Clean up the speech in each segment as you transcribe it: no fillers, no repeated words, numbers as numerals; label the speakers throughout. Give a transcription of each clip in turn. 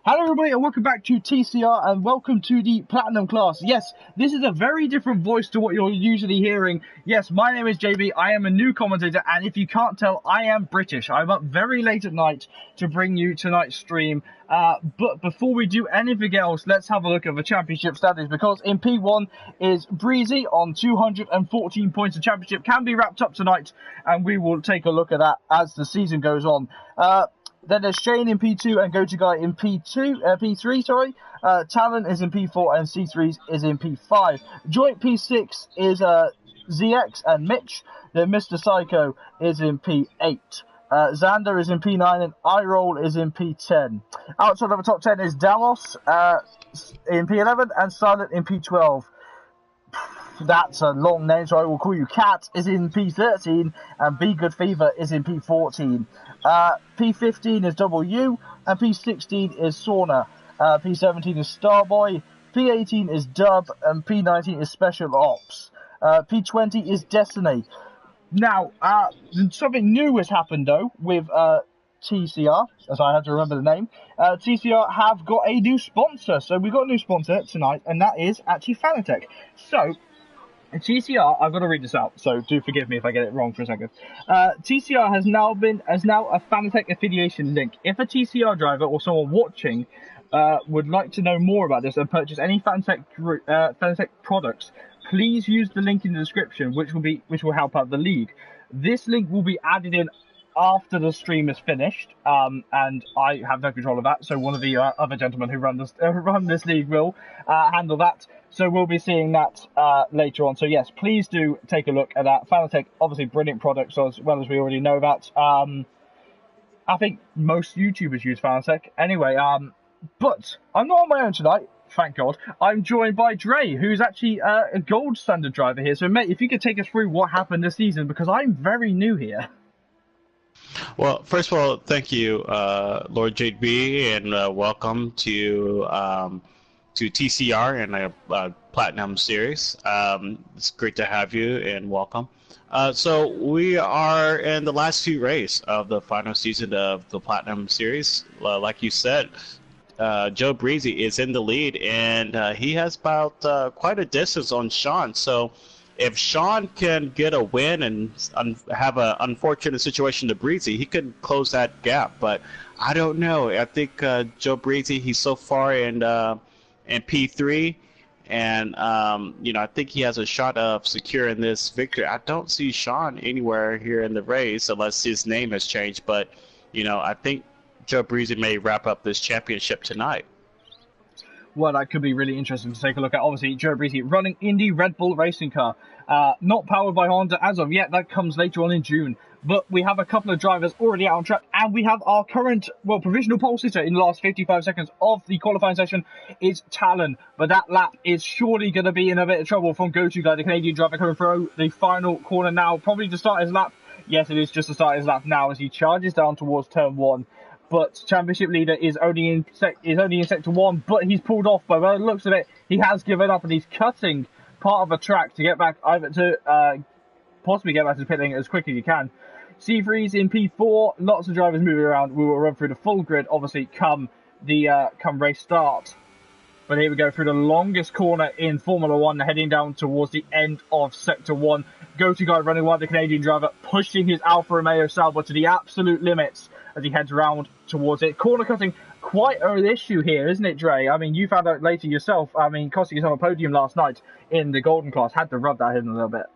Speaker 1: Hello everybody and welcome back to TCR and welcome to the Platinum class. Yes, this is a very different voice to what you're usually hearing. Yes, my name is JB, I am a new commentator, and if you can't tell, I am British. I'm up very late at night to bring you tonight's stream. But before we do anything else, let's have a look at the championship standings, because in P1 is Breezy on 214 points. The championship can be wrapped up tonight, and we will take a look at that as the season goes on. Then there's Shane in P2 and Go-To Guy in P3, sorry. Talon is in P4 and C3 is in P5. Joint P6 is ZX and Mitch. Then Mr. Psycho is in P8. Xander is in P9 and iRoll is in P10. Outside of the top 10 is Damos in P11 and Silent in P12. That's a long name, so I will call you Cat is in P13 and Be Good Fever is in P14. P15 is W and P16 is Sauna. P17 is Starboy. P18 is Dub and P19 is Special Ops. P20 is Destiny. Now, something new has happened though with TCR, as I have to remember the name. TCR have got a new sponsor, so we've got a new sponsor tonight, and that is actually Fanatec. So, TCR, I've got to read this out, so do forgive me if I get it wrong for a second. TCR has now a Fanatec affiliation link. If a TCR driver or someone watching would like to know more about this and purchase any Fanatec products, please use the link in the description, which will help out the league. This link will be added in after the stream is finished, and I have no control of that, so one of the other gentlemen who run this league will handle that. So we'll be seeing that later on. So yes, please do take a look at that. Fanatec, obviously brilliant products, as well as we already know that. I think most YouTubers use Fanatec. Anyway, but I'm not on my own tonight, thank God. I'm joined by Dre, who's actually a gold standard driver here. So mate, if you could take us through what happened this season, because I'm very new here.
Speaker 2: Well, first of all, thank you, Lord JB, and welcome to TCR and a Platinum Series. It's great to have you, and welcome. So we are in the last few races of the final season of the Platinum Series. Like you said, Joe Breezy is in the lead, and he has about quite a distance on Sean. So if Sean can get a win and have an unfortunate situation to Breezy, he could close that gap. But I don't know. I think Joe Breezy, he's so far in P3, and I think he has a shot of securing this victory. I don't see Sean anywhere here in the race unless his name has changed. But I think Joe Breezy may wrap up this championship tonight.
Speaker 1: Well, that could be really interesting to take a look at. Obviously, Joe Breezy running Indy Red Bull racing car. Not powered by Honda as of yet. That comes later on in June. But we have a couple of drivers already out on track. And we have our current, provisional pole sitter in the last 55 seconds of the qualifying session is Talon. But that lap is surely going to be in a bit of trouble from Go-To Guy, the Canadian driver, coming through the final corner now. Probably to start his lap. Yes, it is just to start his lap now as he charges down towards turn 1. But championship leader is only in sector 1, but he's pulled off. By the looks of it, he has given up and he's cutting part of the track to get back, either to possibly get back to the pit lane as quick as he can. C3's in P4, lots of drivers moving around. We will run through the full grid, obviously, come race start. But here we go through the longest corner in Formula 1, heading down towards the end of sector 1. Go-To Guy running wide, the Canadian driver, pushing his Alfa Romeo Sauber to the absolute limits as he heads around towards it. Corner cutting, quite an issue here, isn't it, Dre? I mean, you found out later yourself. I mean, costing yourself a podium last night in the Golden class. Had to rub that in a little bit.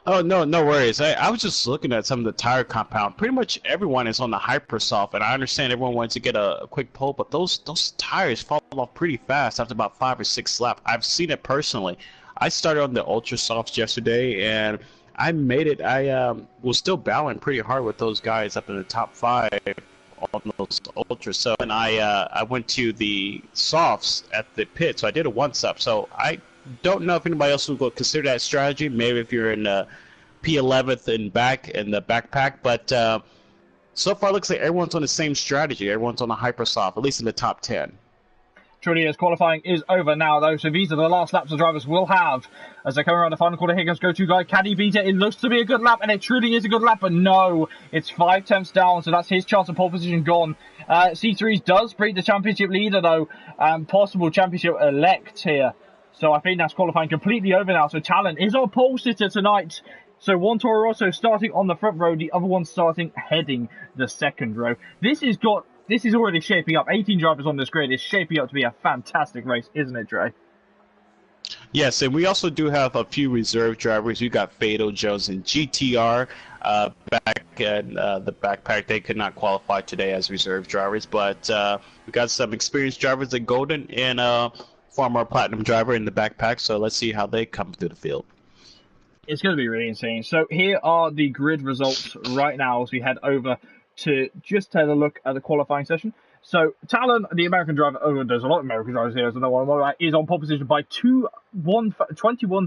Speaker 2: Oh, no worries. I was just looking at some of the tire compound. Pretty much everyone is on the Hypersoft, and I understand everyone wants to get a quick pull, but those tires fall off pretty fast after about 5 or 6 laps. I've seen it personally. I started on the Ultra Softs yesterday, and I made it. I was still battling pretty hard with those guys up in the top 5 on those Ultras. So, and I went to the Softs at the pit, so I did a one-stop. So I don't know if anybody else will consider that strategy. Maybe if you're in P11th and back in the backpack, but so far it looks like everyone's on the same strategy. Everyone's on the Hypersoft, at least in the top 10.
Speaker 1: Truly is. Qualifying is over now, though, so these are the last laps the drivers will have as they come around the final corner. Here comes go-to guy. Can he beat it? It looks to be a good lap, and it truly is a good lap, but no, it's 5 tenths down, so that's his chance of pole position gone. C3s does beat the championship leader, though, possible championship elect here. So I think that's qualifying completely over now. So Talon is our pole sitter tonight. So one Toro Rosso starting on the front row, the other one starting heading the second row. This is already shaping up. 18 drivers on this grid is shaping up to be a fantastic race, isn't it, Dre?
Speaker 2: Yes, and we also do have a few reserve drivers. We got Fado, Jones, and GTR back in the backpack. They could not qualify today as reserve drivers, but we got some experienced drivers at Golden and former Platinum driver in the backpack. So let's see how they come through the field.
Speaker 1: It's going to be really insane. So here are the grid results right now as we head over to just take a look at the qualifying session. So Talon, the American driver, there's a lot of American drivers here, so no one is on pole position by 21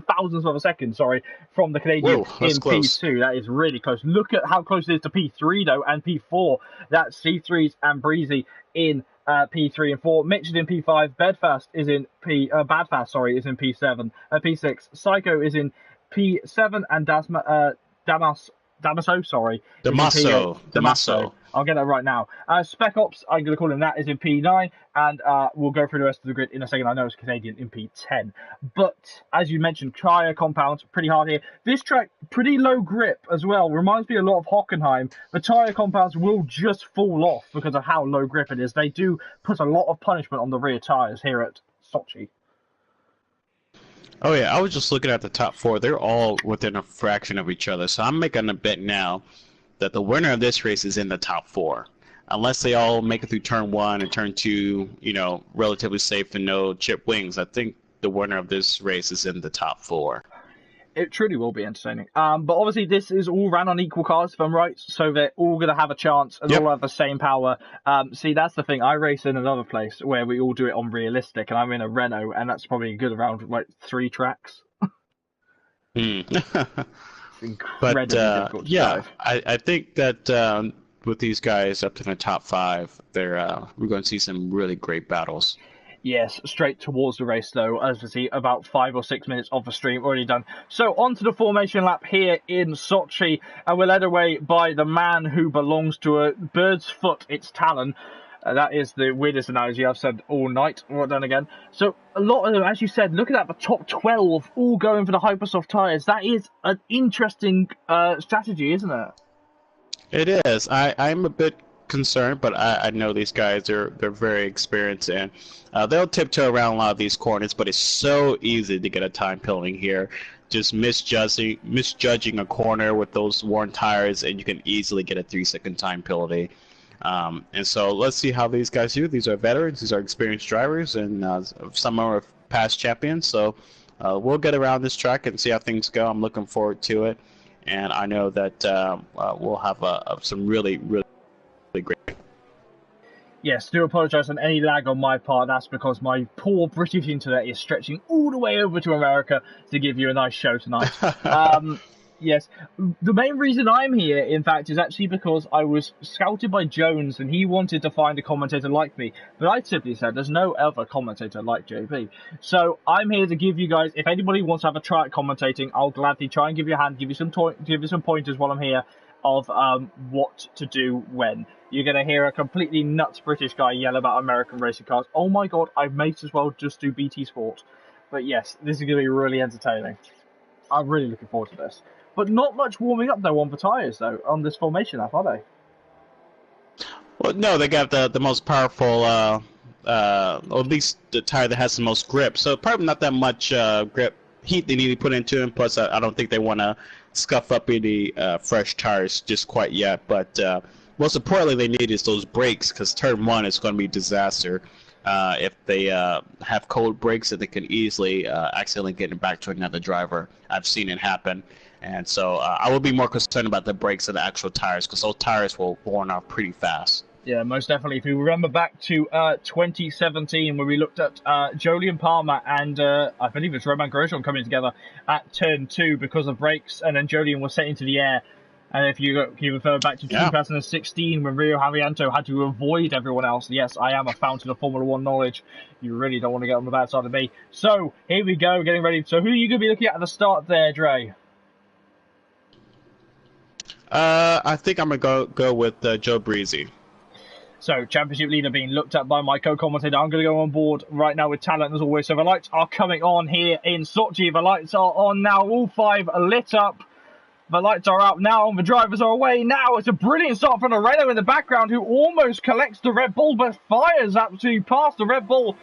Speaker 1: thousandths of a second, from the Canadian in
Speaker 2: close.
Speaker 1: P2. That is really close. Look at how close it is to P3 though, and P4. That's C3s and Breezy in P3 and 4. Mitch is in P5. Badfast is in P7. P6. Psycho is in P7, and Damaso. I'll get that right now. Spec Ops, I'm going to call him that, is in P9, and we'll go through the rest of the grid in a second. I know it's Canadian in P10. But, as you mentioned, tire compounds, pretty hard here. This track, pretty low grip as well. Reminds me a lot of Hockenheim. The tire compounds will just fall off because of how low grip it is. They do put a lot of punishment on the rear tires here at Sochi.
Speaker 2: Oh yeah, I was just looking at the top 4. They're all within a fraction of each other. So I'm making a bet now that the winner of this race is in the top 4. Unless they all make it through turn 1 and turn 2, relatively safe and no chip wings. I think the winner of this race is in the top 4.
Speaker 1: It truly will be entertaining. But obviously this is all ran on equal cars, if I'm right. So they're all going to have a chance and all have the same power. See, that's the thing. I race in another place where we all do it on realistic, and I'm in a Renault, and that's probably good around 3 tracks.
Speaker 2: But difficult to drive. I think that with these guys up to the top 5, we're going to see some really great battles.
Speaker 1: Yes, straight towards the race, though, as we see about 5 or 6 minutes of the stream already done. So, on to the formation lap here in Sochi, and we're led away by the man who belongs to a bird's foot, it's Talon. That is the weirdest analogy I've said all night. Well done again. So, a lot of them, as you said, look at that, the top 12 all going for the Hypersoft tyres. That is an interesting strategy, isn't it?
Speaker 2: It is. I'm a bit concerned, but I know these guys they're very experienced, and they'll tiptoe around a lot of these corners, but it's so easy to get a time penalty here. Just misjudging a corner with those worn tires, and you can easily get a 3-second time penalty. And so let's see how these guys do. These are veterans, these are experienced drivers, and some are past champions, so we'll get around this track and see how things go. I'm looking forward to it, and I know that we'll have some really great.
Speaker 1: Yes, do apologise on any lag on my part. That's because my poor British internet is stretching all the way over to America to give you a nice show tonight. Yes, the main reason I'm here, in fact, is actually because I was scouted by Jones and he wanted to find a commentator like me. But I simply said there's no other commentator like JB. So I'm here to give you guys, if anybody wants to have a try at commentating, I'll gladly try and give you a hand, give you some pointers while I'm here of what to do when. You're going to hear a completely nuts British guy yell about American racing cars. Oh my god, I might as well just do BT Sport. But yes, this is going to be really entertaining. I'm really looking forward to this. But not much warming up, though, on the tyres, though, on this formation lap, are they?
Speaker 2: Well, no, they got the most powerful, or at least the tire that has the most grip. So probably not that much grip heat they need to put into them. Plus, I don't think they want to scuff up any fresh tires just quite yet. But most importantly, they need is those brakes, because turn 1 is going to be a disaster. If they have cold brakes, that they can easily accidentally get it back to another driver. I've seen it happen. And so I would be more concerned about the brakes than the actual tires, because those tires will worn off pretty fast.
Speaker 1: Yeah, most definitely. If you remember back to 2017, where we looked at Jolyon Palmer and I believe it's Roman Grosjean coming together at turn 2 because of brakes, and then Jolyon was set into the air. And if you refer back to 2016, when Rio Haryanto had to avoid everyone else, yes, I am a fountain of Formula 1 knowledge. You really don't want to get on the bad side of me. So, here we go, getting ready. So, who are you going to be looking at the start there, Dre?
Speaker 2: I think I'm going to go with Joe Breezy.
Speaker 1: So, championship leader being looked at by my co-commentator. I'm going to go on board right now with talent as always. So, the lights are coming on here in Sochi. The lights are on now, all 5 are lit up. The lights are out now, the drivers are away now. It's a brilliant start from the Renault in the background, who almost collects the Red Bull, but fires up to pass the Red Bull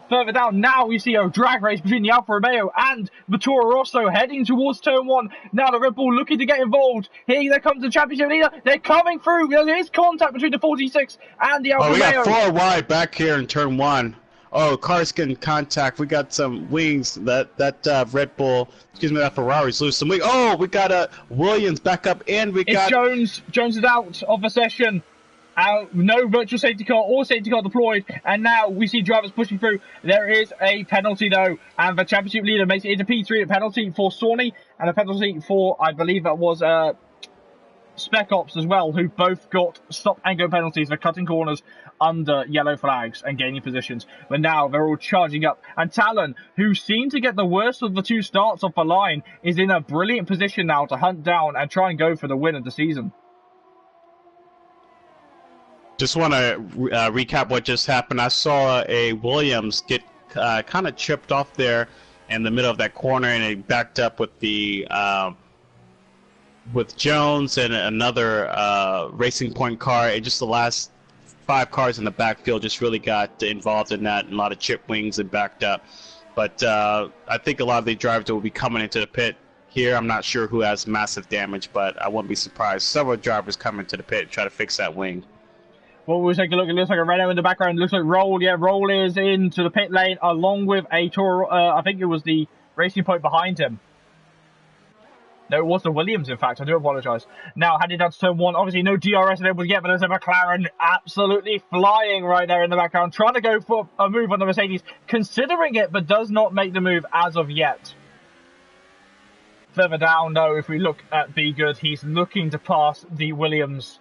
Speaker 1: further down. Now we see a drag race between the Alfa Romeo and the Toro Rosso heading towards turn 1. Now the Red Bull looking to get involved. Here there comes the championship leader. They're coming through. There is contact between the 46 and the Alfa Romeo.
Speaker 2: We got 4 wide back here in turn 1. Oh, cars getting contact. We got some wings. That Red Bull, excuse me, that Ferrari's lose some wings. Oh, we got Williams back up, and we got
Speaker 1: Jones. Jones is out of the session. No virtual safety car or safety car deployed, and now we see drivers pushing through. There is a penalty though, and the championship leader makes it into P3. A penalty for Sawney and a penalty for, I believe that was Spec Ops as well, who both got stop and go penalties for cutting corners under yellow flags and gaining positions. But now they're all charging up, and Talon, who seemed to get the worst of the 2 starts off the line, is in a brilliant position now to hunt down and try and go for the win of the season.
Speaker 2: Just want to recap what just happened. I saw a Williams get kind of chipped off there in the middle of that corner, and it backed up with the with Jones and another Racing Point car. And just the last 5 cars in the backfield just really got involved in that, and a lot of chip wings and backed up. But I think a lot of the drivers will be coming into the pit here. I'm not sure who has massive damage, but I wouldn't be surprised. Several drivers come into the pit and try to fix that wing.
Speaker 1: Well, we'll take a look. It looks like a Renault in the background. It looks like Roll. Yeah, Roll is into the pit lane along with a Toro. I think it was the Racing Point behind him. No, it was the Williams, in fact. I do apologise. Now, heading down to turn 1. Obviously, no DRS able to get, but there's a McLaren absolutely flying right there in the background, trying to go for a move on the Mercedes, considering it, but does not make the move as of yet. Further down, though, if we look at Be Good, he's looking to pass the Williams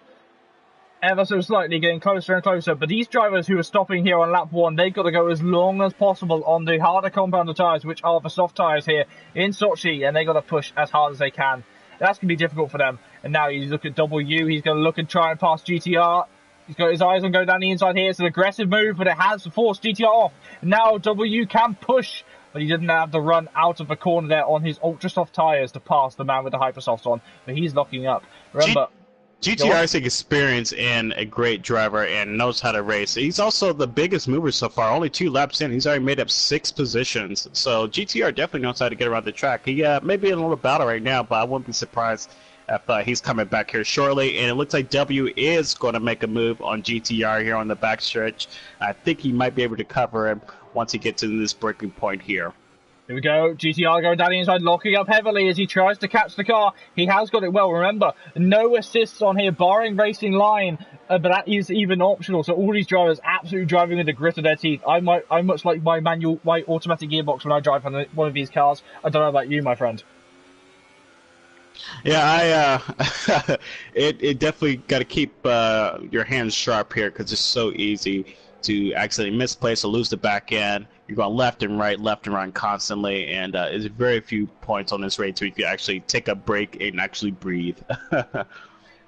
Speaker 1: ever so slightly, getting closer and closer. But these drivers who are stopping here on lap 1, they've got to go as long as possible on the harder compound tyres, which are the soft tyres here in Sochi, and they've got to push as hard as they can. That's going to be difficult for them. And now you look at W, he's going to look and try and pass GTR. He's got his eyes on going down the inside here. It's an aggressive move, but it has forced GTR off. Now W can push, but he didn't have the run out of the corner there on his ultra soft tyres to pass the man with the hyper softs on. But he's locking up. Remember,
Speaker 2: GTR has experience and a great driver and knows how to race. He's also the biggest mover so far. Only 2 laps in, he's already made up 6 positions. So GTR definitely knows how to get around the track. He may be in a little battle right now, but I wouldn't be surprised if he's coming back here shortly. And it looks like W is going to make a move on GTR here on the backstretch. I think he might be able to cover him once he gets into this breaking point here.
Speaker 1: Here we go. GTR going down the inside, locking up heavily as he tries to catch the car. He has got it well. Remember, no assists on here, barring racing line, but that is even optional. So all these drivers absolutely driving with the grit of their teeth. I much like my automatic gearbox when I drive on one of these cars. I don't know about you, my friend.
Speaker 2: Yeah, it definitely got to keep your hands sharp here because it's so easy to accidentally misplace or lose the back end. You're going left and right constantly, and there's very few points on this race where you can actually take a break and actually breathe.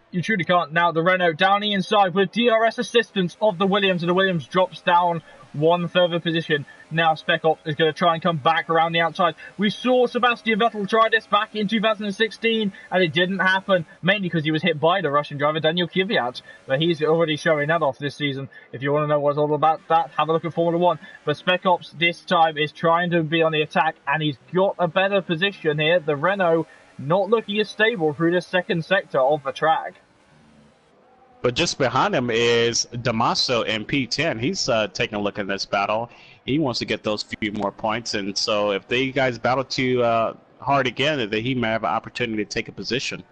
Speaker 1: You truly can't. Now the Renault down the inside with DRS assistance of the Williams, and the Williams drops down 1 further position. Now Spec Ops is going to try and come back around the outside. We saw Sebastian Vettel try this back in 2016, and it didn't happen, mainly because he was hit by the Russian driver Daniel Kvyat. But he's already showing that off this season. If you want to know what's all about that, have a look at Formula 1. But Spec Ops this time is trying to be on the attack, and he's got a better position here. The Renault not looking as stable through the second sector of the track.
Speaker 2: But just behind him is Damaso in P10. He's taking a look at this battle. He wants to get those few more points, and so if they guys battle too hard again, then he may have an opportunity to take a position.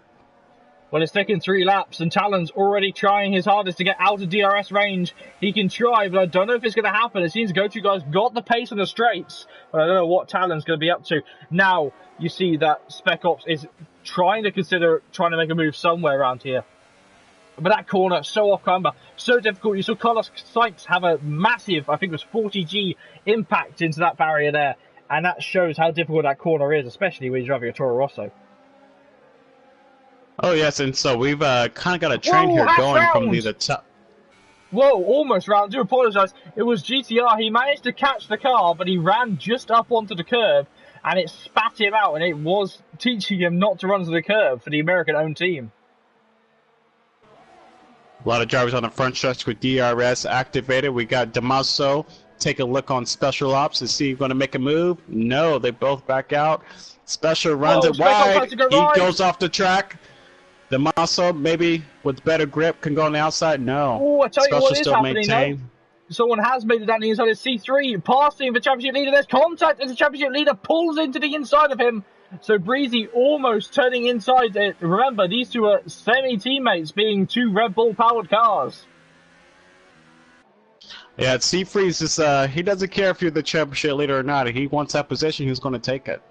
Speaker 1: Well, it's taken 3 laps, and Talon's already trying his hardest to get out of DRS range. He can try, but I don't know if it's going to happen. It seems Go2 guys got the pace on the straights, but I don't know what Talon's going to be up to. Now, you see that Spec Ops is trying to make a move somewhere around here. But that corner, so off camber, so difficult. You saw Carlos Sainz have a massive, I think it was 40G impact into that barrier there. And that shows how difficult that corner is, especially when you're driving a Toro Rosso.
Speaker 2: Oh, yes, and so we've kind of got a trend here going from the top.
Speaker 1: Whoa, almost round. I do apologise. It was GTR. He managed to catch the car, but he ran just up onto the curb, and it spat him out, and it was teaching him not to run to the curb for the American-owned team.
Speaker 2: A lot of drivers on the front stretch with DRS activated. We got Damaso. Take a look on Special Ops to see if he's going to make a move. No, they both back out. Special runs it wide. He goes off the track. Damaso, maybe with better grip, can go on the outside. No.
Speaker 1: Oh, I tell you what is
Speaker 2: still
Speaker 1: happening now. Someone has made it down the inside of C3, passing the championship leader. There's contact as the championship leader pulls into the inside of him. So Breezy almost turning inside it. Remember, these two are semi-teammates, being two Red Bull-powered cars.
Speaker 2: Yeah, C-Freeze is, he doesn't care if you're the championship leader or not. If he wants that position, he's going to take it.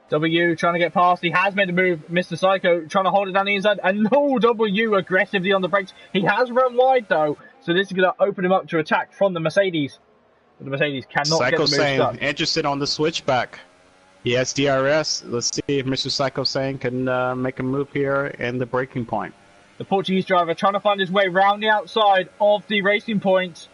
Speaker 1: W trying to get past. He has made a move. Mr. Psycho trying to hold it down the inside. And no, W aggressively on the brakes. He has run wide, though. So this is going to open him up to attack from the Mercedes. But the Mercedes cannot get the move done.
Speaker 2: Interested on the switchback. He has DRS. Let's see if Mr. Psycho Sane can make a move here in the braking point.
Speaker 1: The Portuguese driver trying to find his way round the outside of the racing point.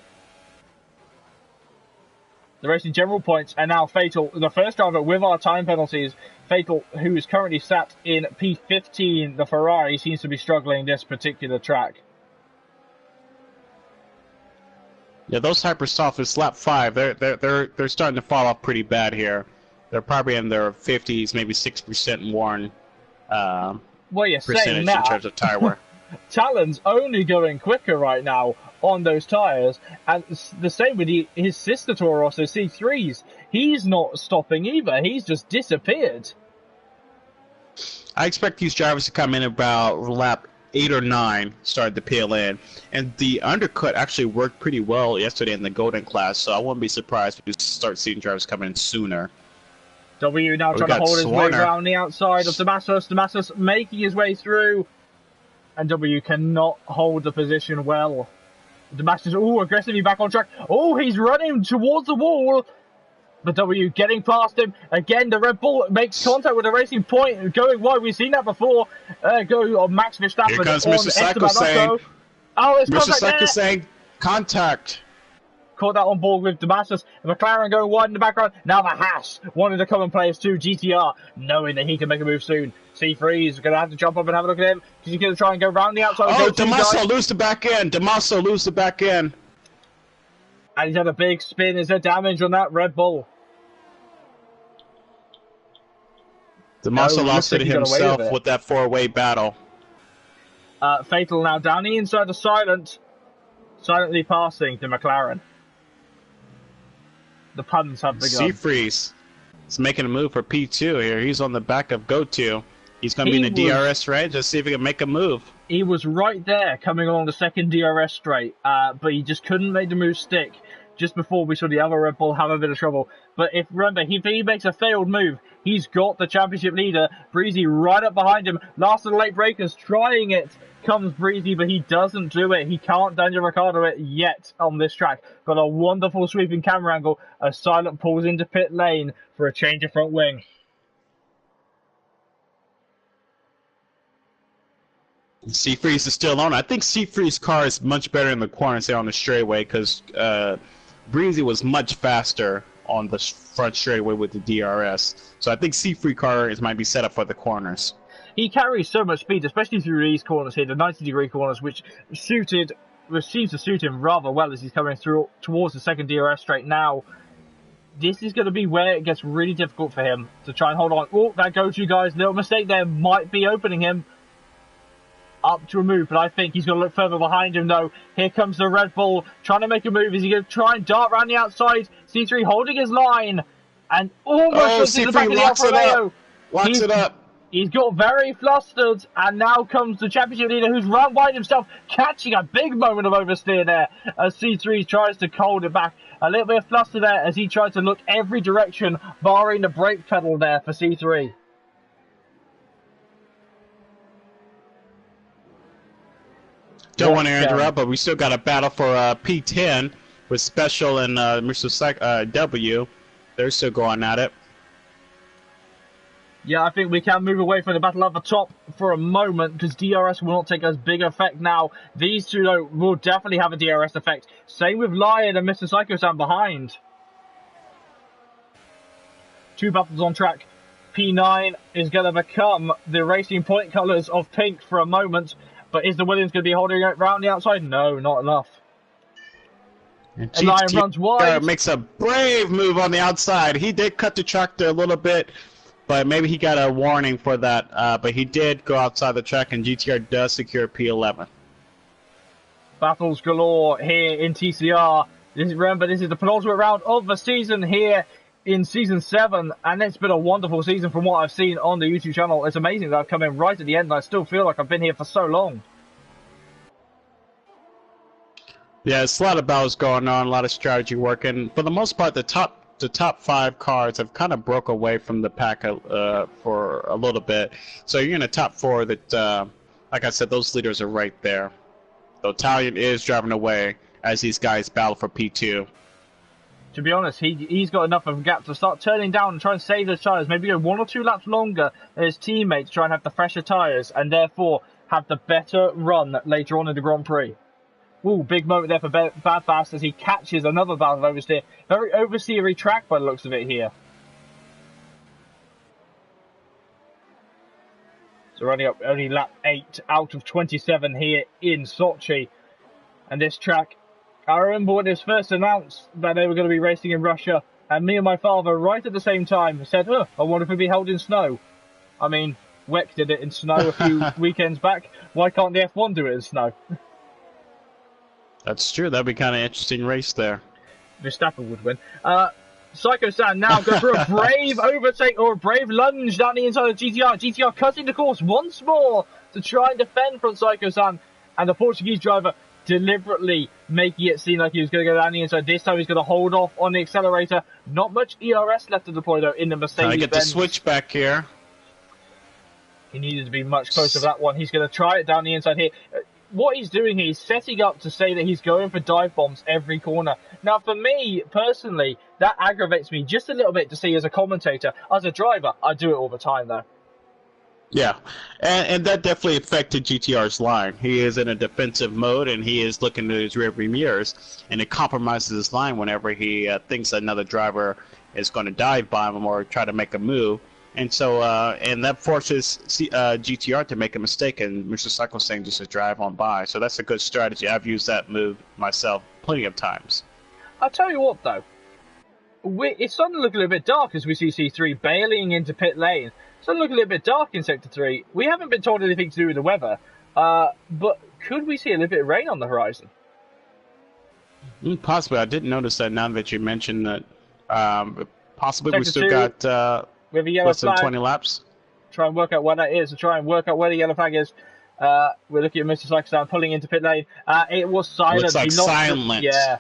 Speaker 1: The racing general points, and now Fatal, the first driver with our time penalties. Fatal, who is currently sat in P15, the Ferrari, seems to be struggling this particular track.
Speaker 2: Yeah, those Hypersoft is lap 5. They're starting to fall off pretty bad here. They're probably in their 50s, maybe 6% worn
Speaker 1: well, you're
Speaker 2: percentage in terms of tire wear.
Speaker 1: Talon's only going quicker right now on those tires, and the same with his sister Toro Rosso C3s. He's not stopping either. He's just disappeared.
Speaker 2: I expect these drivers to come in about lap 8 or 9, started to peel in, and the undercut actually worked pretty well yesterday in the Golden class, so I wouldn't be surprised if we start seeing drivers come in sooner.
Speaker 1: W now trying to hold his way around the outside of Damasus. Damasus making his way through, and W cannot hold the position well. Damasus, aggressively back on track. Oh, he's running towards the wall. But W getting past him. Again, the Red Bull makes contact with the racing point. Going wide. We've seen that before. Go on Max Verstappen.
Speaker 2: Here comes Mr. Psycho saying.
Speaker 1: Oh, it's
Speaker 2: Mr. Psycho saying contact.
Speaker 1: Caught that on board with Damasus. McLaren going wide in the background. Now the Haas. One of the common players too. GTR. Knowing that he can make a move soon. C3 is going to have to jump up and have a look at him. Because he's going to try and go round the outside.
Speaker 2: Oh, Damaso lose the back end. Damaso lose the back end.
Speaker 1: And he's had a big spin. Is there damage on that Red Bull?
Speaker 2: Damaso lost it himself with that 4-way battle.
Speaker 1: Fatal now down the inside of silently passing to McLaren. The puns have begun.
Speaker 2: Seafreeze is making a move for P2 here. He's on the back of GoTo. He's going to be in the DRS range. Let's see if he can make a move.
Speaker 1: He was right there coming along the second DRS straight, but he just couldn't make the move stick. Just before we saw the other Red Bull have a bit of trouble. But remember, if he makes a failed move, he's got the championship leader, Breezy, right up behind him. Last of the late breakers, trying it, comes Breezy, but he doesn't do it. He can't Daniel Ricciardo it yet on this track. Got a wonderful sweeping camera angle as Silent pulls into pit lane for a change of front wing.
Speaker 2: Seafreeze is still on. I think Seafreeze's car is much better in the corners there on the straightaway because Breezy was much faster on the front straightaway with the DRS. So I think Seafree car might be set up for the corners.
Speaker 1: He carries so much speed, especially through these corners here, the 90-degree corners, which seems to suit him rather well as he's coming through towards the second DRS straight now. This is going to be where it gets really difficult for him to try and hold on. Oh, that GoTo guy's little mistake there might be opening him up to a move, but I think he's going to look further behind him though. Here comes the Red Bull trying to make a move. Is he going to try and dart around the outside? C3 holding his line and almost into the back of the Alfa Romeo.
Speaker 2: Locks it up.
Speaker 1: He's got very flustered, and now comes the championship leader who's run wide himself, catching a big moment of oversteer there as C3 tries to hold it back. A little bit of fluster there as he tries to look every direction, barring the brake pedal there for C3.
Speaker 2: Don't want to interrupt, but we still got a battle for P10 with Special and Mr. W. They're still going at it.
Speaker 1: Yeah, I think we can move away from the battle at the top for a moment because DRS will not take as big effect now. These two, though, will definitely have a DRS effect. Same with Lion and Mr. Psycho-san behind. Two battles on track. P9 is going to become the Racing Point colours of pink for a moment. But is the Williams going to be holding it around the outside? No, not enough.
Speaker 2: And
Speaker 1: Lion runs wide.
Speaker 2: Makes a brave move on the outside. He did cut the track there a little bit, but maybe he got a warning for that. But he did go outside the track, and GTR does secure P11.
Speaker 1: Battles galore here in TCR. Remember, this is the penultimate round of the season here in Season 7, and it's been a wonderful season from what I've seen on the YouTube channel. It's amazing that I've come in right at the end, and I still feel like I've been here for so long.
Speaker 2: Yeah, it's a lot of battles going on, a lot of strategy working. For the most part, the top 5 cars have kind of broke away from the pack for a little bit. So you're in the top 4 that, like I said, those leaders are right there. So Italian is driving away as these guys battle for P2.
Speaker 1: To be honest, he's got enough of a gap to start turning down and try and save those tyres. Maybe go 1 or 2 laps longer than his teammates, try and have the fresher tyres, and therefore have the better run later on in the Grand Prix. Ooh, big moment there for Bad Fast as he catches another battle of oversteer. Very oversteery track by the looks of it here. So running up only lap 8 out of 27 here in Sochi. And this track, I remember when it was first announced that they were going to be racing in Russia, and me and my father, right at the same time, said, oh, I wonder if it'd be held in snow. I mean, WEC did it in snow a few weekends back. Why can't the F1 do it in snow?
Speaker 2: That's true. That'd be kind of interesting race there.
Speaker 1: Verstappen would win. Psycho-san now goes for a brave overtake or a brave lunge down the inside of GTR. GTR cutting the course once more to try and defend from Psycho-san. And the Portuguese driver deliberately making it seem like he was going to go down the inside. This time he's going to hold off on the accelerator. Not much ERS left to deploy though in the Mercedes-Benz.
Speaker 2: I get the switch back here.
Speaker 1: He needed to be much closer to that one. He's going to try it down the inside here. What he's doing here, he's setting up to say that he's going for dive bombs every corner. Now, for me, personally, that aggravates me just a little bit to see as a commentator. As a driver, I do it all the time, though.
Speaker 2: Yeah, and that definitely affected GTR's line. He is in a defensive mode, and he is looking at his rearview mirrors, and it compromises his line whenever he thinks another driver is going to dive bomb him or try to make a move. And so, and that forces GTR to make a mistake, and Mr. Cycle saying just to drive on by. So that's a good strategy. I've used that move myself plenty of times.
Speaker 1: I'll tell you what, though. It's starting to look a little bit dark as we see C3 bailing into pit lane. It's starting to look a little bit dark in Sector 3. We haven't been told anything to do with the weather, but could we see a little bit of rain on the horizon?
Speaker 2: Possibly. I didn't notice that now that you mentioned that. Possibly. We still
Speaker 1: 2.
Speaker 2: got...
Speaker 1: We have a yellow flag.
Speaker 2: 20 laps.
Speaker 1: Try and work out where that is. To try and work out where the yellow flag is. We're looking at Mr. Cyclestone pulling into pit lane. It was silent.
Speaker 2: Looks like silent.
Speaker 1: Yeah.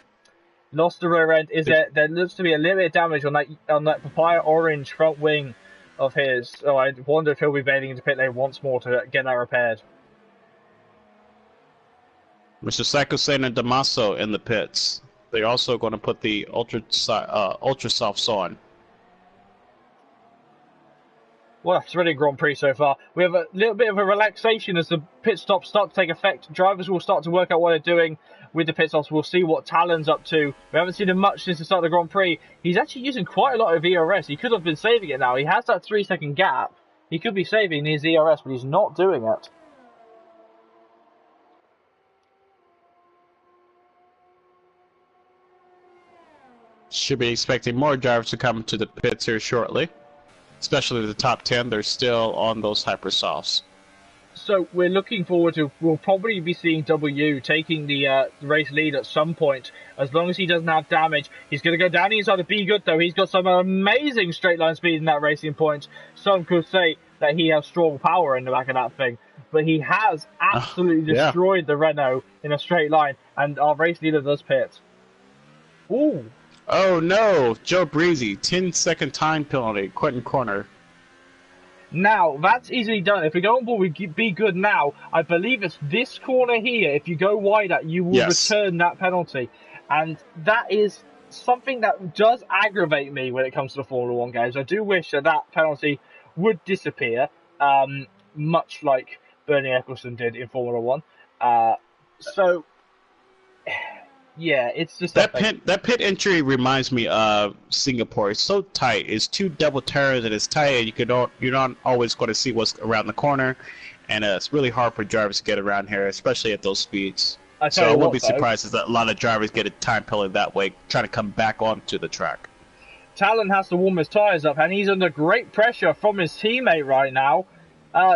Speaker 1: Lost the rear end. There looks to be a little bit of damage on that papaya orange front wing of his. So I wonder if he'll be bailing into pit lane once more to get that repaired.
Speaker 2: Mr. Cyclestone and Damaso in the pits. They're also going to put the ultra softs on.
Speaker 1: Well, it's really a Grand Prix so far. We have a little bit of a relaxation as the pit stops start to take effect. Drivers will start to work out what they're doing with the pit stops. We'll see what Talon's up to. We haven't seen him much since the start of the Grand Prix. He's actually using quite a lot of ERS. He could have been saving it now. He has that 3-second gap. He could be saving his ERS, but he's not doing it.
Speaker 2: Should be expecting more drivers to come to the pits here shortly. Especially the top 10, they're still on those hypersofts.
Speaker 1: So we're looking forward to, we'll probably be seeing W taking the race lead at some point. As long as he doesn't have damage, he's going to go down the inside of Be Good though. He's got some amazing straight line speed in that Racing Point. Some could say that he has strong power in the back of that thing. But he has absolutely destroyed the Renault in a straight line. And our race leader does pit. Ooh.
Speaker 2: Oh no, Joe Breezy, 10-second time penalty, Quentin Corner.
Speaker 1: Now, that's easily done. If we go on board with Be Good now, I believe it's this corner here. If you go wider, you will return that penalty. And that is something that does aggravate me when it comes to the Formula 1 games. I do wish that that penalty would disappear, much like Bernie Ecclestone did in Formula 1. So, yeah, it's just
Speaker 2: that pit entry reminds me of Singapore. It's so tight. It's two double turns and it's tight. You're not always going to see what's around the corner, and it's really hard for drivers to get around here, especially at those speeds. So I wouldn't be surprised if a lot of drivers get a time penalty that way, trying to come back onto the track.
Speaker 1: Talon has to warm his tyres up, and he's under great pressure from his teammate right now.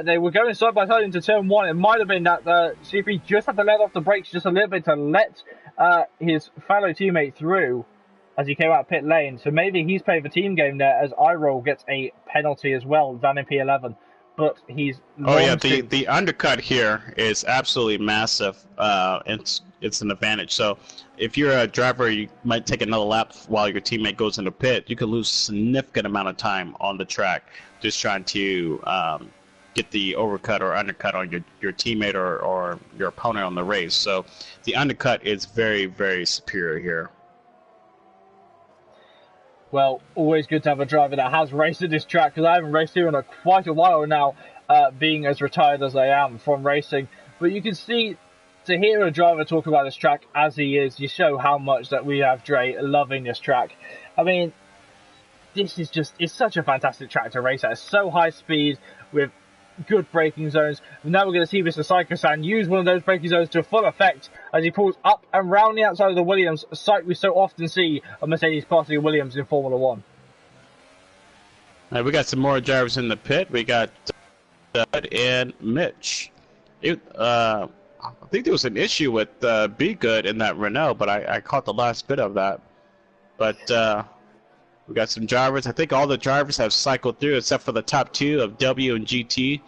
Speaker 1: They were going side by side into turn 1. It might have been that CP just had to let off the brakes just a little bit to let his fellow teammate through as he came out pit lane. So maybe he's playing the team game there, as Iroll gets a penalty as well down in P11. But he's...
Speaker 2: Oh yeah, the undercut here is absolutely massive. It's an advantage. So if you're a driver, you might take another lap while your teammate goes into pit. You could lose a significant amount of time on the track just trying to get the overcut or undercut on your teammate or your opponent on the race. So the undercut is very, very superior here.
Speaker 1: Well, always good to have a driver that has raced at this track, because I haven't raced here in quite a while now, being as retired as I am from racing. But you can see, to hear a driver talk about this track as he is, you show how much that we have Dre loving this track. I mean, this is just, it's such a fantastic track to race at. It's so high speed with good braking zones. Now we're going to see Mr. Saiko-san use one of those braking zones to full effect as he pulls up and round the outside of the Williams, a sight we so often see a Mercedes passing a Williams in Formula 1.
Speaker 2: We got some more drivers in the pit. We got Dud and Mitch. I think there was an issue with Be Good in that Renault, but I caught the last bit of that. But we got some drivers. I think all the drivers have cycled through except for the top two of W and GT.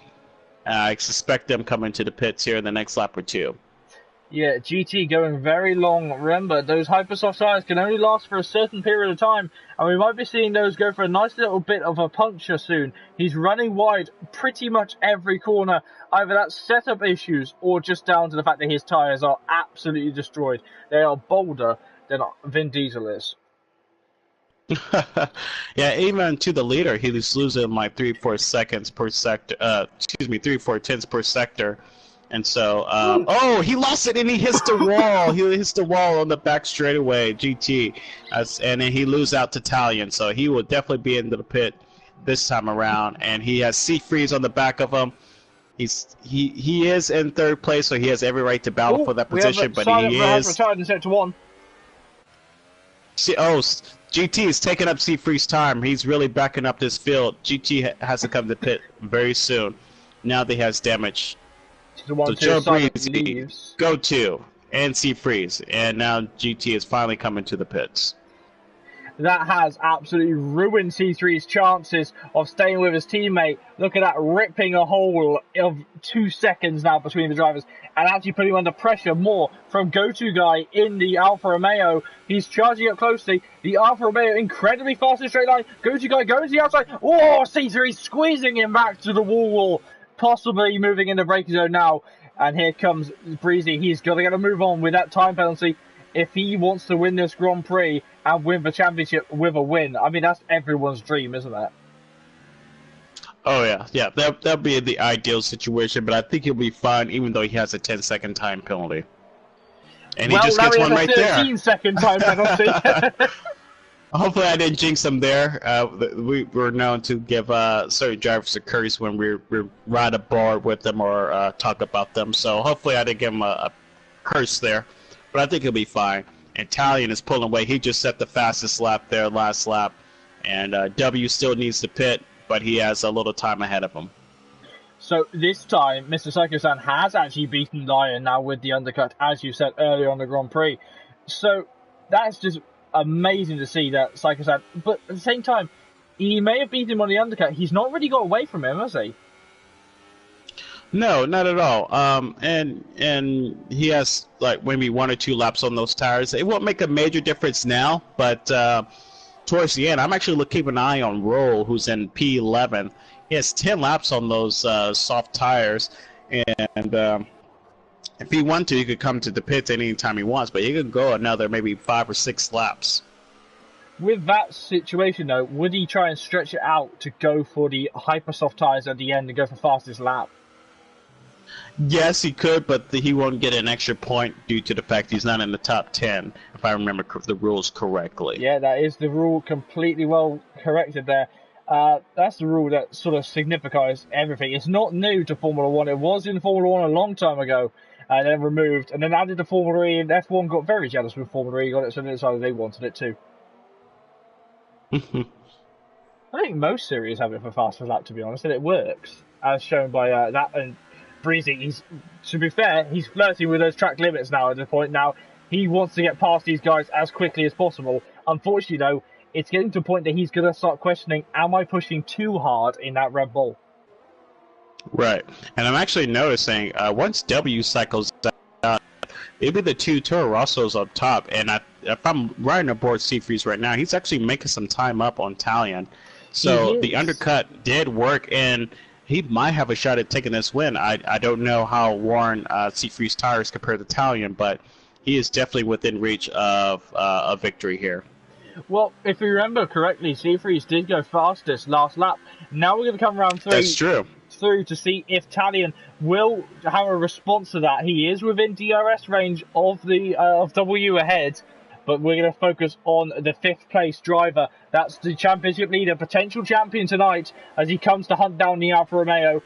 Speaker 2: I suspect them coming to the pits here in the next lap or two.
Speaker 1: Yeah, GT going very long. Remember, those Hypersoft tyres can only last for a certain period of time, and we might be seeing those go for a nice little bit of a puncture soon. He's running wide pretty much every corner. Either that's setup issues or just down to the fact that his tyres are absolutely destroyed. They are bolder than Vin Diesel is.
Speaker 2: Yeah, even to the leader, he was losing like 3-4 seconds per sector. 3-4 tenths per sector, and so oh, he lost it and he hits the wall. He hits the wall on the back straightaway, GT, and then he loses out to Italian. So he will definitely be into the pit this time around, and he has Seafreeze on the back of him. He is in third place, so he has every right to battle for that position. But he is
Speaker 1: retired in sector 1.
Speaker 2: GT is taking up Seafreeze's time. He's really backing up this field. GT has to come to pit very soon. Now that he has damage. So Joe Breezy, go to, and Seafreeze. And now GT is finally coming to the pits.
Speaker 1: That has absolutely ruined C3's chances of staying with his teammate. Look at that, ripping a hole of 2 seconds now between the drivers, and actually putting him under pressure more from go-to guy in the Alfa Romeo. He's charging up closely. The Alfa Romeo incredibly fast in straight line. Go-to guy goes to the outside. Oh, C3 squeezing him back to the wall, possibly moving in the braking zone now. And here comes Breezy. He's got to move on with that time penalty if he wants to win this Grand Prix and win the championship with a win. I mean, that's everyone's dream, isn't it?
Speaker 2: Oh, yeah. That'll be the ideal situation, but I think he'll be fine, even though he has a 10-secking time penalty. And he just gets one right there.
Speaker 1: 13-second time penalty.
Speaker 2: Hopefully I didn't jinx him there. We're known to give certain drivers a curse when we ride aboard with them or talk about them. So hopefully I didn't give him a curse there. But I think he'll be fine. Italian is pulling away. He just set the fastest lap there, last lap. And W still needs to pit, but he has a little time ahead of him.
Speaker 1: So this time, Mr. Saiko-san has actually beaten Lion now with the undercut, as you said earlier on the Grand Prix. So that's just amazing to see that Saiko-san. But at the same time, he may have beaten him on the undercut. He's not really got away from him, has he?
Speaker 2: No, not at all. And he has like maybe 1 or 2 laps on those tires. It won't make a major difference now, but towards the end, I'm actually keeping an eye on Roll, who's in P11. He has 10 laps on those soft tires, and if he wanted to, he could come to the pits anytime he wants, but he could go another maybe 5 or 6 laps.
Speaker 1: With that situation, though, would he try and stretch it out to go for the hyper soft tires at the end and go for fastest lap?
Speaker 2: Yes, he could, but he won't get an extra point due to the fact he's not in the top 10, if I remember the rules correctly.
Speaker 1: Yeah, that is the rule, completely well corrected there. That's the rule that sort of signifies everything. It's not new to Formula 1. It was in Formula 1 a long time ago, and then removed, and then added to Formula E, and F1 got very jealous with Formula E, got it, so they decided they wanted it too. I think most series have it for fastest lap, to be honest, and it works, as shown by that. And Breezy, to be fair, he's flirting with those track limits now at the point. Now, he wants to get past these guys as quickly as possible. Unfortunately, though, it's getting to a point that he's going to start questioning, am I pushing too hard in that Red Bull?
Speaker 2: Right. And I'm actually noticing, once W cycles out, it'll be the 2 Toro Rossos up top, and if I'm riding aboard Seafreeze right now, he's actually making some time up on Talion. So the undercut did work, and he might have a shot at taking this win. I don't know how worn Seafreeze tires compare to Talion, but he is definitely within reach of a victory here.
Speaker 1: Well, if you remember correctly, Seafreeze did go fastest last lap. Now we're going to come around
Speaker 2: That's true.
Speaker 1: through to see if Talion will have a response to that. He is within DRS range of the of W ahead, but we're going to focus on the 5th place driver. That's the championship leader, potential champion tonight, as he comes to hunt down the Alfa Romeo.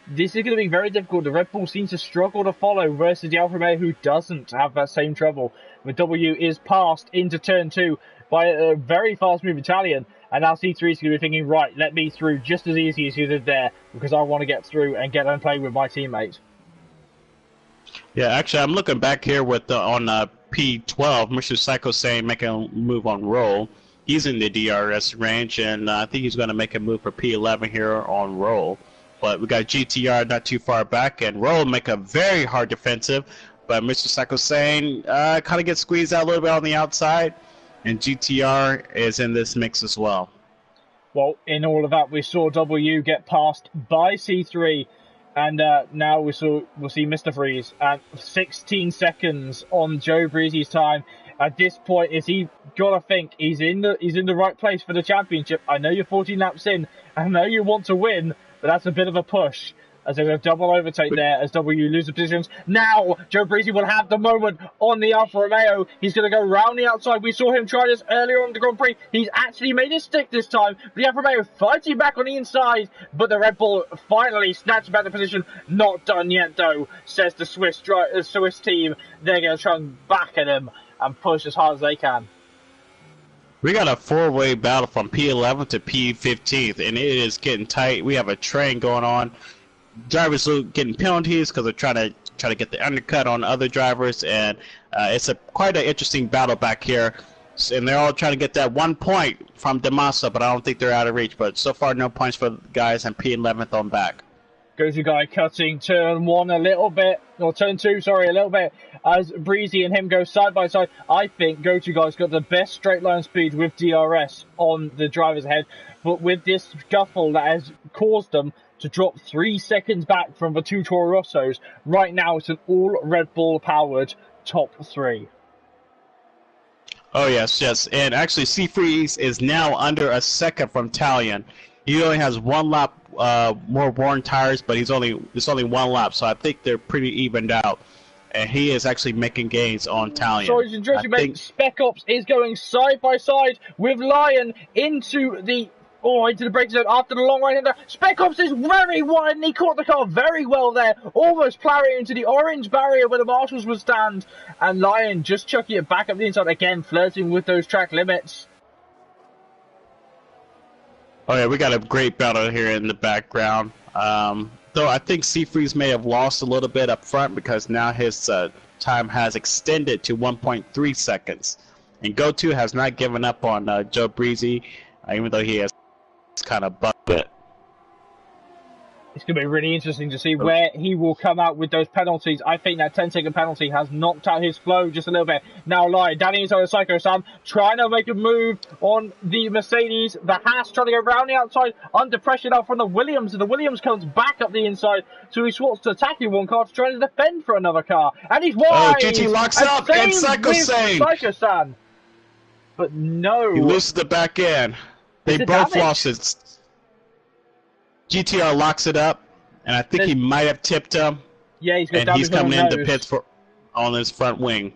Speaker 1: This is going to be very difficult. The Red Bull seems to struggle to follow versus the Alfa Romeo, who doesn't have that same trouble. The W is passed into turn 2 by a very fast-moving Italian, and now C3 is going to be thinking, right, let me through just as easy as you did there, because I want to get through and get and play with my teammate.
Speaker 2: Yeah, actually, I'm looking back here with on P12, Mr. Psycho saying make a move on Roll. He's in the DRS range, and I think he's going to make a move for P11 here on Roll. But we got GTR not too far back, and Roll make a very hard defensive, but Mr. Psycho saying kind of gets squeezed out a little bit on the outside. And GTR is in this mix as well.
Speaker 1: Well, in all of that, we saw W get passed by C3, and now we'll see Mr. Freeze at 16 seconds on Joe Breezy's time. At this point, is he gotta think he's in the right place for the championship? I know you're 14 laps in, I know you want to win, but that's a bit of a push. As there's a double overtake there as W loses positions. Now, Joe Breezy will have the moment on the Alfa Romeo. He's going to go round the outside. We saw him try this earlier on the Grand Prix. He's actually made it stick this time. The Alfa Romeo fighting back on the inside, but the Red Bull finally snatched back the position. Not done yet, though, says the Swiss team. They're going to try and back at him and push as hard as they can.
Speaker 2: We got a 4-way battle from P11 to P15, and it is getting tight. We have a train going on. Drivers are getting penalties because they're trying to get the undercut on other drivers, and it's quite an interesting battle back here. And they're all trying to get that 1 point from Damaso, but I don't think they're out of reach. But so far, no points for the guys and P11th on back.
Speaker 1: Goes guy cutting turn 1 a little bit, or turn 2, sorry, a little bit, as Breezy and him go side by side. I think Goju Guy's got the best straight line speed with DRS on the drivers ahead, but with this scuffle that has caused them to drop 3 seconds back from the 2 Toro Rossos, right now it's an all Red Bull powered top 3.
Speaker 2: Oh yes, and actually Seafreeze is now under a second from Talion. He only has 1 lap more worn tires, but it's only 1 lap, so I think they're pretty evened out. And he is actually making gains on Talion.
Speaker 1: Sorry to interrupt you, mate. Spec Ops is going side by side with Lion into the break zone after the long right hander. Spec Ops is very wide and he caught the car very well there, almost plowing into the orange barrier where the marshals would stand. And Lion just chucking it back up the inside again, flirting with those track limits.
Speaker 2: Oh yeah, we got a great battle here in the background. Though I think Seafreeze may have lost a little bit up front because now his time has extended to 1.3 seconds. And GoTo has not given up on Joe Breezy, even though he has kind of bucked it.
Speaker 1: It's going to be really interesting to see where he will come out with those penalties. I think that 10-second penalty has knocked out his flow just a little bit. Now, Lion, down inside the Psycho Sam, trying to make a move on the Mercedes. The Haas trying to go round the outside, under pressure now from the Williams. And the Williams comes back up the inside, so he swaps to attacking one car to try to defend for another car. And he's wide!
Speaker 2: GT locks up and
Speaker 1: Psycho Sam. But no.
Speaker 2: He loses the back end. They both lost it. GTR locks it up, and I think he might have tipped him.
Speaker 1: Yeah,
Speaker 2: he's coming in the pits on his front wing.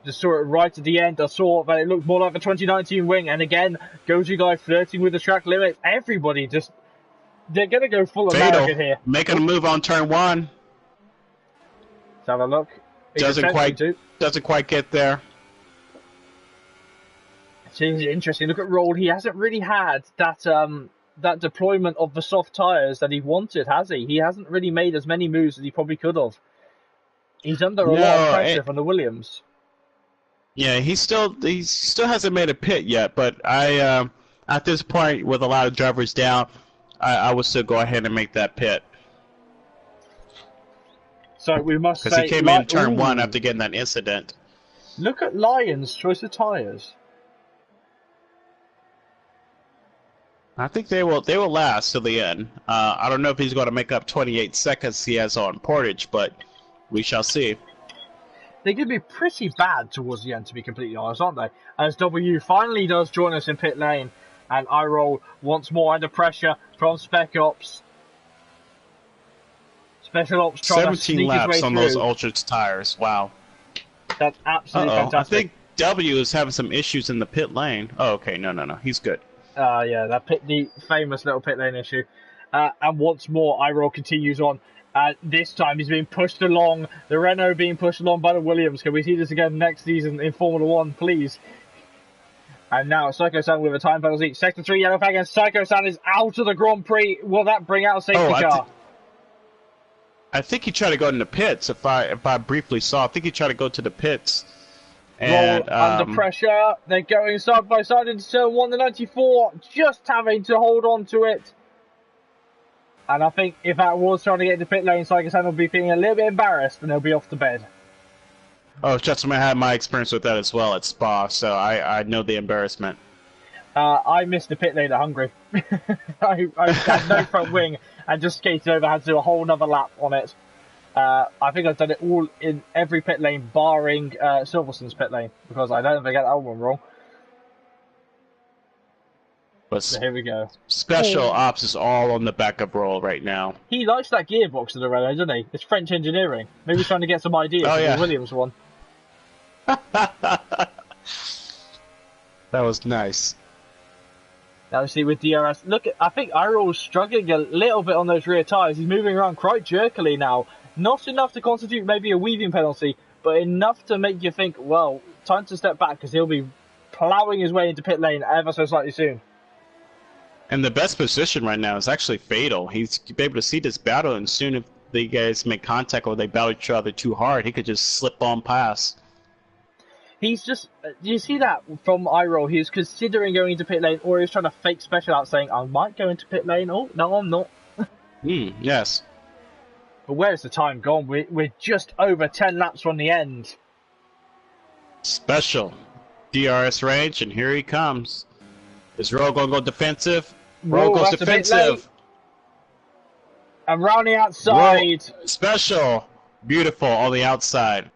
Speaker 1: Just saw it right at the end. I saw that it looked more like a 2019 wing, and again, Goji guy flirting with the track limits. Everybody they're gonna go full American here.
Speaker 2: Making a move on turn 1.
Speaker 1: Let's have a look.
Speaker 2: Doesn't quite get there.
Speaker 1: It's interesting. Look at Roll. He hasn't really had that deployment of the soft tyres that he wanted, has he? He hasn't really made as many moves as he probably could have. He's under a lot of pressure from the Williams.
Speaker 2: Yeah, he still hasn't made a pit yet. But at this point, with a lot of drivers down, I would still go ahead and make that pit.
Speaker 1: So we must say,
Speaker 2: because he came in turn 1 after getting that incident.
Speaker 1: Look at Lion's choice of tyres.
Speaker 2: I think they will last till the end. I don't know if he's going to make up 28 seconds he has on Portage, but we shall see.
Speaker 1: They're going to be pretty bad towards the end, to be completely honest, aren't they? As W finally does join us in pit lane, and I roll once more under pressure from Spec Ops. Special Ops trying to sneak his way through. 17 laps on those Ultra tires. Wow. That's absolutely fantastic.
Speaker 2: I think W is having some issues in the pit lane. Oh, okay. No. He's good.
Speaker 1: Yeah, the famous little pit lane issue. And once more, Iroll continues on. This time he's being pushed along. The Renault being pushed along by the Williams. Can we see this again next season in Formula 1, please? And now Psycho-san with a time penalty. Sector 3 yellow flag, and Psycho-san is out of the Grand Prix. Will that bring out a safety car?
Speaker 2: I think he tried to go in the pits. If I briefly saw, I think he tried to go to the pits. And
Speaker 1: under pressure, they're going side by side into turn 1, the 94, just having to hold on to it. And I think if that was trying to get into pit lane, Psycho-san will be feeling a little bit embarrassed and he'll be off to bed.
Speaker 2: Oh, just I had my experience with that as well at Spa, so I know the embarrassment.
Speaker 1: I missed the pit lane at Hungary. I had no front wing and just skated over, had to do a whole nother lap on it. I think I've done it all in every pit lane, barring Silverstone's pit lane, because I don't think I got that one wrong.
Speaker 2: But
Speaker 1: so here we go.
Speaker 2: Special Ops is all on the backup roll right now.
Speaker 1: He likes that gearbox of the Renault, doesn't he? It's French engineering. Maybe he's trying to get some ideas from the Williams one.
Speaker 2: That was nice.
Speaker 1: Now, see with DRS, look, I think Iroll's struggling a little bit on those rear tyres. He's moving around quite jerkily now. Not enough to constitute maybe a weaving penalty, but enough to make you think, well, time to step back, because he'll be ploughing his way into pit lane ever so slightly soon.
Speaker 2: And the best position right now is actually Fatal. He's able to see this battle, and soon if the guys make contact or they battle each other too hard, he could just slip on past.
Speaker 1: He's just, do you see that from Iroll? He's considering going into pit lane, or he's trying to fake special out saying, I might go into pit lane. Oh, no, I'm not.
Speaker 2: Yes.
Speaker 1: But where's the time gone? We're just over 10 laps from the end.
Speaker 2: Special. DRS range, and here he comes. Is Roll going to go defensive? Roll goes defensive.
Speaker 1: And round the outside.
Speaker 2: Roll. Special. Beautiful on the outside.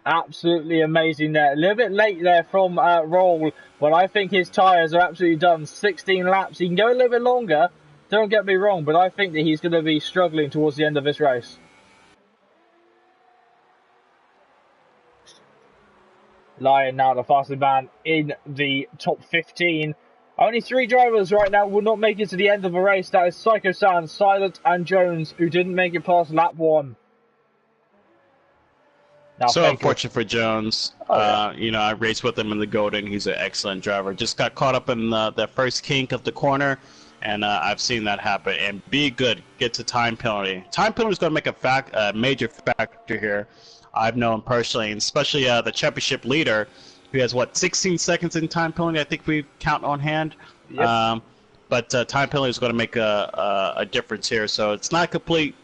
Speaker 1: Absolutely amazing there. A little bit late there from Roll, but I think his tyres are absolutely done. 16 laps. He can go a little bit longer. Don't get me wrong, but I think that he's going to be struggling towards the end of this race. Lion now the fastest man in the top 15. Only 3 drivers right now will not make it to the end of the race. That is Psycho-san, Silent and Jones, who didn't make it past lap 1. Now,
Speaker 2: so unfortunate for Jones. You know, I raced with him in the Golden. He's an excellent driver. Just got caught up in the first kink of the corner. And I've seen that happen. And be good. Get to time penalty. Time penalty is going to make a major factor here. I've known personally, and especially the championship leader, who has, 16 seconds in time penalty, I think we count on hand.
Speaker 1: Yep.
Speaker 2: but time penalty is going to make a difference here. So it's not complete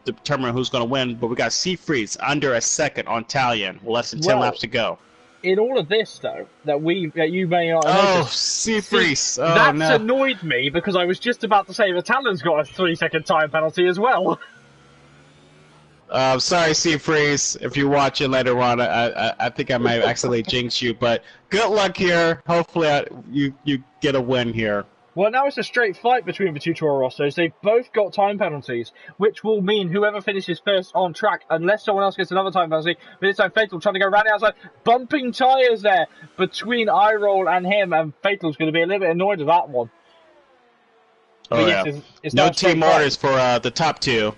Speaker 2: determine who's going to win, but we got Seafreeze under a second on Talion, less than 10 laps to go.
Speaker 1: In all of this, though, that you may not
Speaker 2: have
Speaker 1: noticed,
Speaker 2: Seafreeze.
Speaker 1: That's annoyed me because I was just about to say that Talon's got a 3-second time penalty as well.
Speaker 2: Sorry, Seafreeze, if you're watching later on. I think I might accidentally jinx you, but good luck here. Hopefully you get a win here.
Speaker 1: Well, now it's a straight fight between the two Toro Rossos. They've both got time penalties, which will mean whoever finishes first on track, unless someone else gets another time penalty, but this time Fatal trying to go round the outside, bumping tyres there between iRoll and him, and Fatal's going to be a little bit annoyed with that one.
Speaker 2: Oh, yeah. It's no team orders for the top two.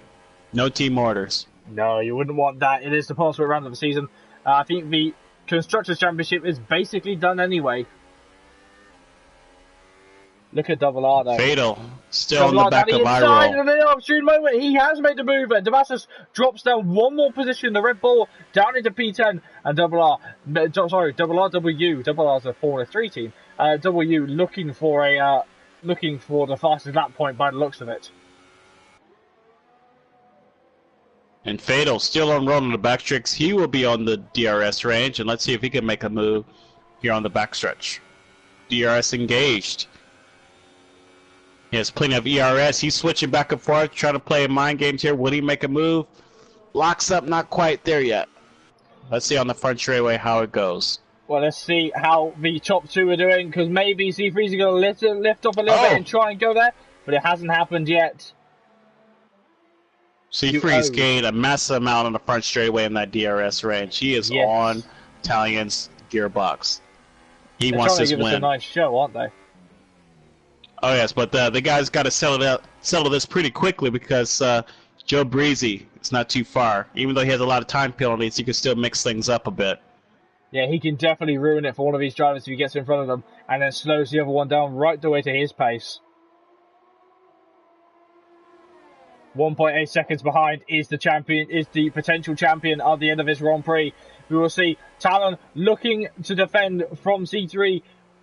Speaker 2: No team orders.
Speaker 1: No, you wouldn't want that. It is the penultimate round of the season. I think the Constructors' Championship is basically done anyway. Look at Double R there.
Speaker 2: Fatal. Still in the back of iRoll.
Speaker 1: In the opportune moment. He has made the move. Devassus drops down one more position. The Red Bull down into P10. And Double R. Sorry, Double R W. Double R's a 4-3 team. W looking for the fastest lap point by the looks of it.
Speaker 2: And Fatal still on roll on the backstretch. He will be on the DRS range. And let's see if he can make a move here on the backstretch. DRS engaged. He has plenty of ERS. He's switching back and forth, trying to play mind games here. Will he make a move? Locks up, not quite there yet. Let's see on the front straightaway how it goes.
Speaker 1: Well, let's see how the top two are doing, because maybe Seafreeze is going to lift off a little bit and try and go there, but it hasn't happened yet.
Speaker 2: Seafreeze gained a massive amount on the front straightaway in that DRS range. He is on Talion's gearbox. He wants this win.
Speaker 1: They're trying to give us a nice show, aren't they?
Speaker 2: Oh yes, but the guy's got to settle this pretty quickly because Joe Breezy is not too far. Even though he has a lot of time penalties, he can still mix things up a bit.
Speaker 1: Yeah, he can definitely ruin it for one of these drivers if he gets in front of them and then slows the other one down right the way to his pace. 1.8 seconds behind is the potential champion at the end of this Grand Prix. We will see Talon looking to defend from C3.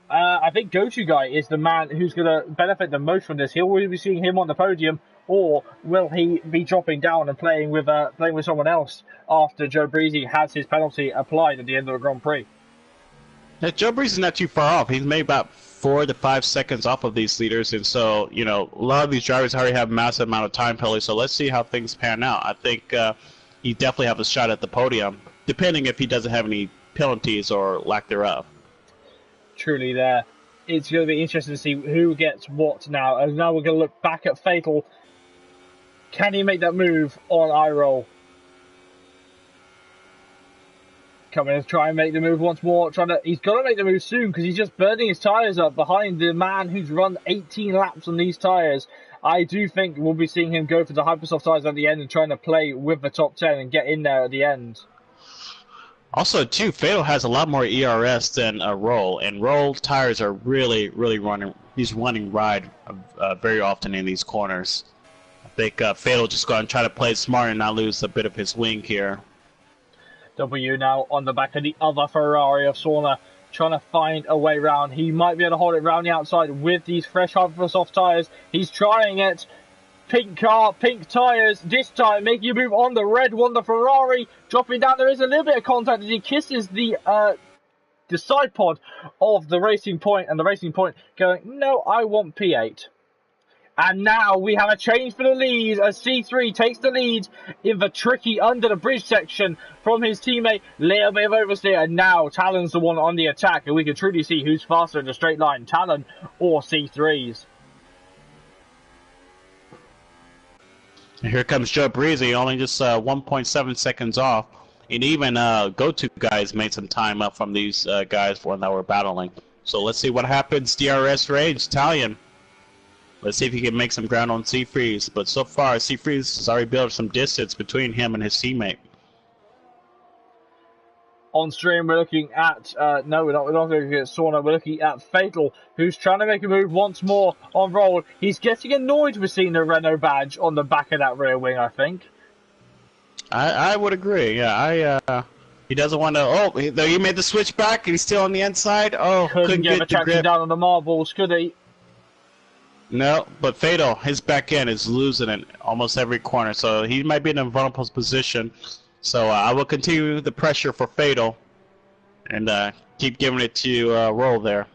Speaker 1: I think Go-To Guy is the man who's going to benefit the most from this. He'll be seeing him on the podium, or will he be dropping down and playing with someone else after Joe Breezy has his penalty applied at the end of the Grand Prix?
Speaker 2: Yeah, Joe Breezy is not too far off. He's made about 4 to 5 seconds off of these leaders, and so a lot of these drivers already have a massive amount of time penalties. So let's see how things pan out. I think he definitely have a shot at the podium, depending if he doesn't have any penalties or lack thereof.
Speaker 1: Truly there. It's going to be interesting to see who gets what now. And now we're going to look back at Fatal. Can he make that move on iRoll? Coming to try and make the move once more. He's got to make the move soon because he's just burning his tyres up behind the man who's run 18 laps on these tyres. I do think we'll be seeing him go for the Hypersoft tyres at the end and trying to play with the top 10 and get in there at the end.
Speaker 2: Also, too, Fatal has a lot more ERS than Roll, and Roll tires are really running. He's running ride very often in these corners. I think Fatal just going to try to play smart and not lose a bit of his wing here.
Speaker 1: W now on the back of the other Ferrari of Sauna, trying to find a way round. He might be able to hold it round the outside with these fresh Hypersoft tyres. He's trying it. Pink car, pink tyres, this time making a move on the red one, the Ferrari, dropping down. There is a little bit of contact as he kisses the side pod of the Racing Point, and the Racing Point going, no, I want P8. And now we have a change for the lead as C3 takes the lead in the tricky under the bridge section from his teammate. Little bit of oversteer, and now Talon's the one on the attack, and we can truly see who's faster in the straight line, Talon or C3's.
Speaker 2: Here comes Joe Breezy, only just 1.7 seconds off. And even Go-To Guys made some time up from these guys when they were battling. So let's see what happens. DRS range, Talion. Let's see if he can make some ground on Seafreeze. But so far, Seafreeze has already built some distance between him and his teammate.
Speaker 1: On stream, we're looking at, no, we're not looking at Sauna, we're looking at Fatal, who's trying to make a move once more on Roll. He's getting annoyed with seeing the Renault badge on the back of that rear wing, I think.
Speaker 2: I would agree, yeah. He doesn't want to. Oh, he made the switch back. He's still on the inside. Oh,
Speaker 1: Couldn't get the traction
Speaker 2: grip.
Speaker 1: down on the marbles, could he?
Speaker 2: No, but Fatal, his back end is losing it almost every corner, so he might be in a vulnerable position. So I will continue the pressure for Fatal and keep giving it to Roll there.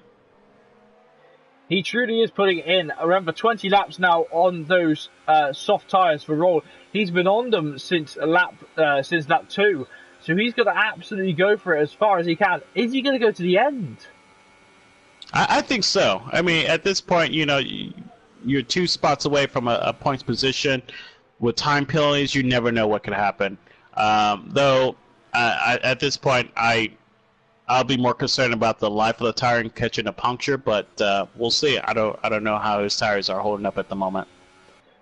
Speaker 1: He truly is putting in. Remember, 20 laps now on those soft tyres for Roll. He's been on them since lap 2, so he's going to absolutely go for it as far as he can. Is he going to go to the end?
Speaker 2: I think so. I mean, at this point, you know, you're 2 spots away from a points position. With time penalties, you never know what could happen. Though, at this point, I'll be more concerned about the life of the tire and catching a puncture, but we'll see. I don't know how his tires are holding up at the moment.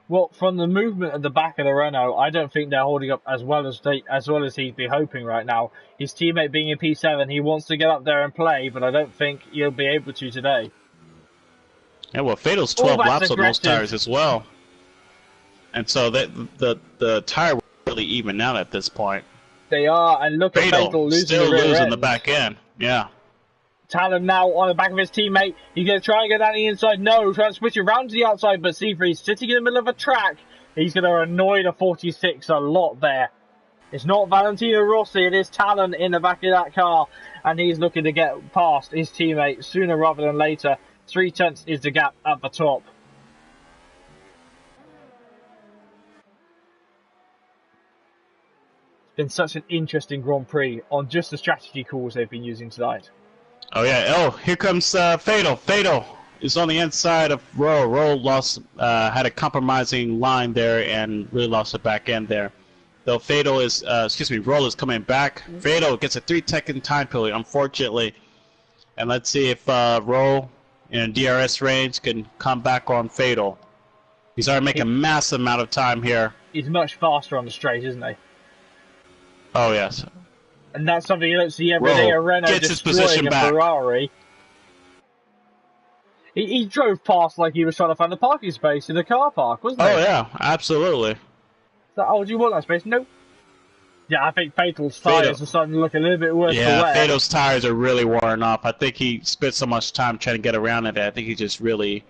Speaker 1: Well, from the movement at the back of the Renault, I don't think they're holding up as well as he'd be hoping right now. His teammate being in P7, he wants to get up there and play, but I don't think he'll be able to today.
Speaker 2: Yeah, well, Fatal's 12 laps
Speaker 1: aggressive
Speaker 2: on those tires as well, and so the tire will really even out at this point.
Speaker 1: They are, and look at Fatal losing
Speaker 2: still
Speaker 1: the rear
Speaker 2: losing
Speaker 1: end.
Speaker 2: the back end. Yeah.
Speaker 1: Talon now on the back of his teammate. He's going to try and get down the inside. No, trying to switch around to the outside, but Seafree's sitting in the middle of a track. He's going to annoy the 46 a lot there. It's not Valentino Rossi, it is Talon in the back of that car, and he's looking to get past his teammate sooner rather than later. 0.3 is the gap at the top. It's been such an interesting Grand Prix on just the strategy calls they've been using tonight.
Speaker 2: Oh yeah. Oh, here comes Fatal. Fatal is on the inside of Roll. Roll lost, had a compromising line there and really lost the back end there. Though Fatal is, Roll is coming back. Fatal gets a 3-second time penalty, unfortunately. And let's see if Roll in DRS range can come back on Fatal. He's already making a massive amount of time here.
Speaker 1: He's much faster on the straight, isn't he?
Speaker 2: Oh yes.
Speaker 1: And that's something you don't see every day. A Renault destroying a Ferrari. He drove past like he was trying to find a parking space in a car park, wasn't he?
Speaker 2: Oh yeah, absolutely.
Speaker 1: So, oh, do you want that space? Nope. Yeah, I think Fatal's tyres are starting to look a little bit worse.
Speaker 2: Yeah, Fatal's tyres are really worn off. I think he spent so much time trying to get around it. I think he just really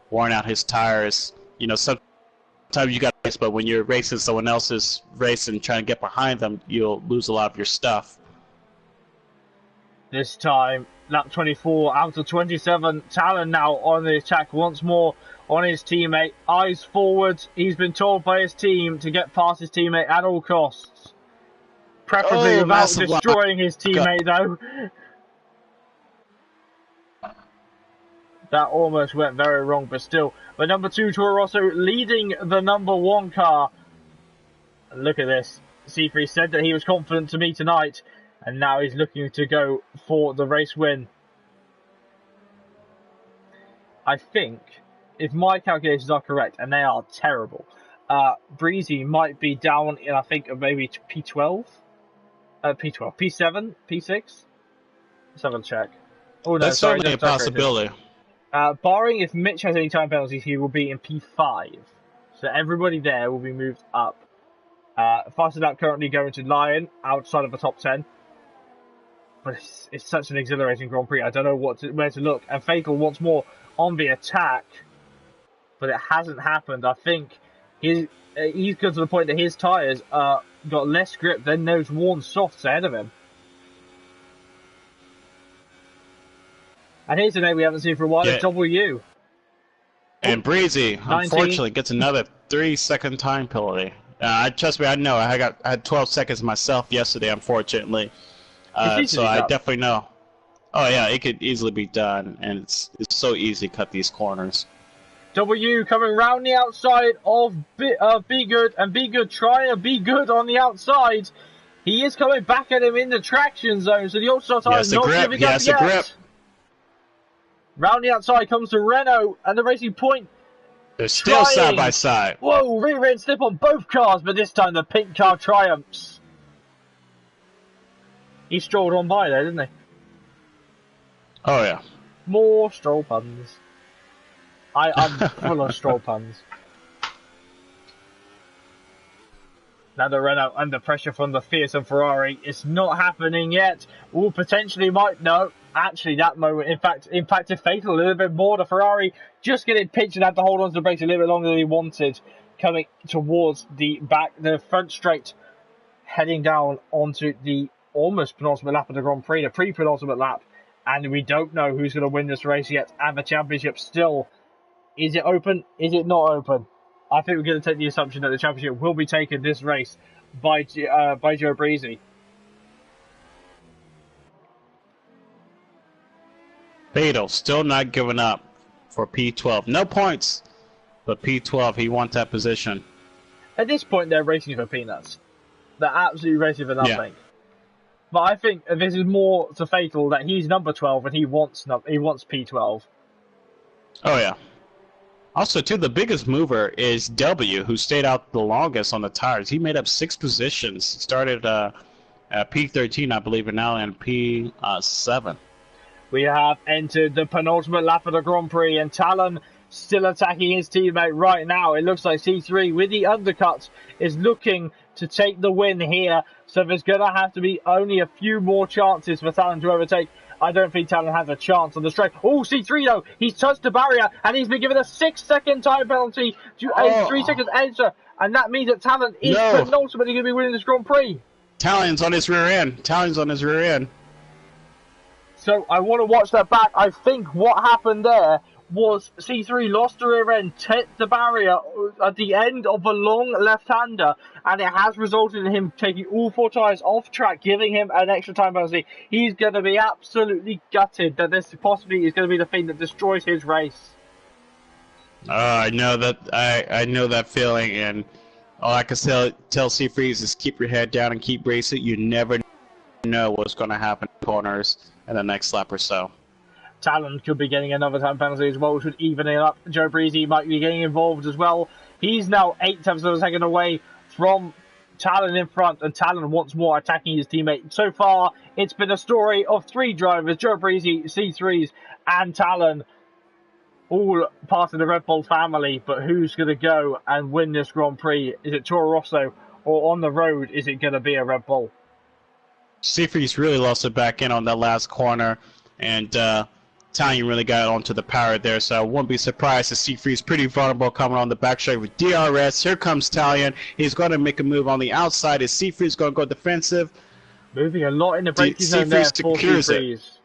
Speaker 2: worn out his tires. You know, sometimes you got to race, but when you're racing someone else's race and trying to get behind them, you'll lose a lot of your stuff.
Speaker 1: This time, lap 24 out of 27. Talon now on the attack once more on his teammate. Eyes forward. He's been told by his team to get past his teammate at all costs. Preferably without destroying his teammate, though. That almost went very wrong, but still. The number 2 Toro Rosso leading the number 1 car. And look at this. C3 said that he was confident to me tonight, and now he's looking to go for the race win. I think, if my calculations are correct, and they are terrible, Breezy might be down in, I think, maybe P12? P12. P7? P6? Let's have a check. Oh, no,
Speaker 2: that's certainly a possibility.
Speaker 1: Barring if Mitch has any time penalties, he will be in P5. So everybody there will be moved up. Fastest lap currently going to Lion, outside of the top 10. But it's such an exhilarating Grand Prix. I don't know where to look. And Fatal once more on the attack. But it hasn't happened. I think he's got to the point that his tyres got less grip than those worn softs ahead of him. And here's a name we haven't seen for a while, it's W.
Speaker 2: And Breezy, unfortunately, gets another 3-second time penalty. Trust me, I know. I had 12 seconds myself yesterday, unfortunately. So I definitely know. Oh yeah, it could easily be done, and it's so easy to cut these corners.
Speaker 1: W coming round the outside of Be Good, and Be Good trying to be good on the outside. He is coming back at him in the traction zone, so the All-Star tire is not giving up yet. Grip. Round the outside comes the Renault and the Racing Point.
Speaker 2: They're still side by side.
Speaker 1: Whoa, rear end slip on both cars, but this time the pink car triumphs. He strolled on by there, didn't he?
Speaker 2: Oh yeah.
Speaker 1: More stroll puns. I'm full of stroll puns. Now the Renault under pressure from the fearsome Ferrari. It's not happening yet. Ooh, potentially might. No, actually that moment, impacted fatal a little bit more. The Ferrari just getting pitched and had to hold on to the brakes a little bit longer than he wanted. Coming towards the front straight, heading down onto the almost penultimate lap of the Grand Prix, the pre-penultimate lap. And we don't know who's going to win this race yet. And the championship still, is it open? Is it not open? I think we're going to take the assumption that the championship will be taken this race by Joe Breezy.
Speaker 2: Fatal still not giving up for P12. No points, but P12, he wants that position.
Speaker 1: At this point, they're racing for peanuts. They're absolutely racing for nothing. Yeah. But I think this is more to Fatal that he's number 12 and he wants P12.
Speaker 2: Oh yeah. Also, too, the biggest mover is W, who stayed out the longest on the tires. He made up 6 positions. Started at P13, I believe, and now in P7.
Speaker 1: We have entered the penultimate lap of the Grand Prix, and Talon still attacking his teammate right now. It looks like C3 with the undercuts is looking to take the win here. So there's going to have to be only a few more chances for Talon to overtake. I don't think Talon has a chance on the straight. Oh, C3 though, he's touched the barrier and he's been given a 6-second time penalty to 3 seconds extra. And that means that Talon is penultimately going to be winning this Grand Prix.
Speaker 2: Talon's on his rear end.
Speaker 1: So I want to watch that back. I think what happened there was C3 lost the rear end, tipped the barrier at the end of a long left-hander, and it has resulted in him taking all 4 tyres off track, giving him an extra time penalty. He's going to be absolutely gutted that this possibly is going to be the thing that destroys his race.
Speaker 2: I know that. I know that feeling, and all I can tell C-Freeze is keep your head down and keep racing. You never know what's going to happen in corners in the next lap or so.
Speaker 1: Talon could be getting another time penalty as well, which would even it up. Joe Breezy might be getting involved as well. He's now 8 tenths of a second away from Talon in front, and Talon once more attacking his teammate. So far, it's been a story of 3 drivers, Joe Breezy, C3s, and Talon, all part of the Red Bull family. But who's going to go and win this Grand Prix? Is it Toro Rosso, or on the road, is it going to be a Red Bull?
Speaker 2: C3's really lost it back in on that last corner, and Italian really got onto the power there, so I wouldn't be surprised to see Freeze pretty vulnerable coming on the backstretch with DRS. Here comes Italian. He's going to make a move on the outside. Is C-Freeze going to go defensive?
Speaker 1: Moving a lot in the braking zone there for C-Freeze.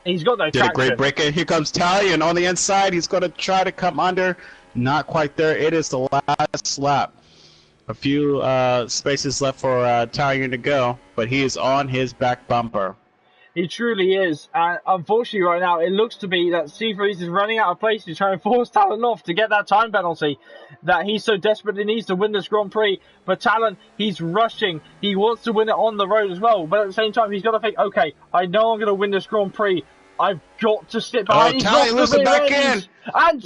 Speaker 1: He's got no traction.
Speaker 2: Did a great break in. Here comes Italian on the inside. He's going to try to come under. Not quite there. It is the last lap. A few spaces left for Italian to go, but he is on his back bumper.
Speaker 1: He truly is. Unfortunately, right now, it looks to be that C-Freeze is running out of places to try and force Talon off to get that time penalty that he so desperately needs to win this Grand Prix. But Talon, he's rushing. He wants to win it on the road as well. But at the same time, he's got to think, okay, I know I'm going to win this Grand Prix. I've got to sit behind.
Speaker 2: Italian loses it back in.
Speaker 1: And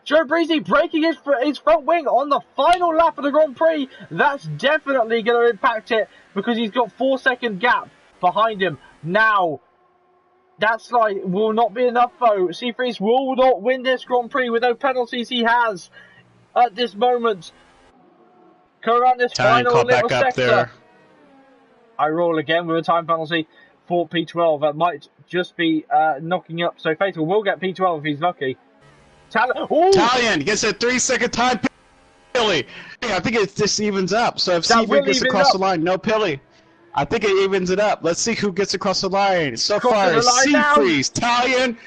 Speaker 1: Joe Breezy breaking his front wing on the final lap of the Grand Prix. That's definitely going to impact it because he's got 4-second gap behind him. Now, that slide will not be enough though. C-Freeze will not win this Grand Prix with no penalties he has at this moment. Go around this final little sector. I roll again with a time penalty for P12. That might just be knocking up. So Fatal will get P12 if he's lucky.
Speaker 2: Italian gets a 3-second time penalty. I think it just evens up. So if C-Freeze gets across the line, no penalty. I think it evens it up. Let's see who gets across the line. So far, C-Freeze, Italian.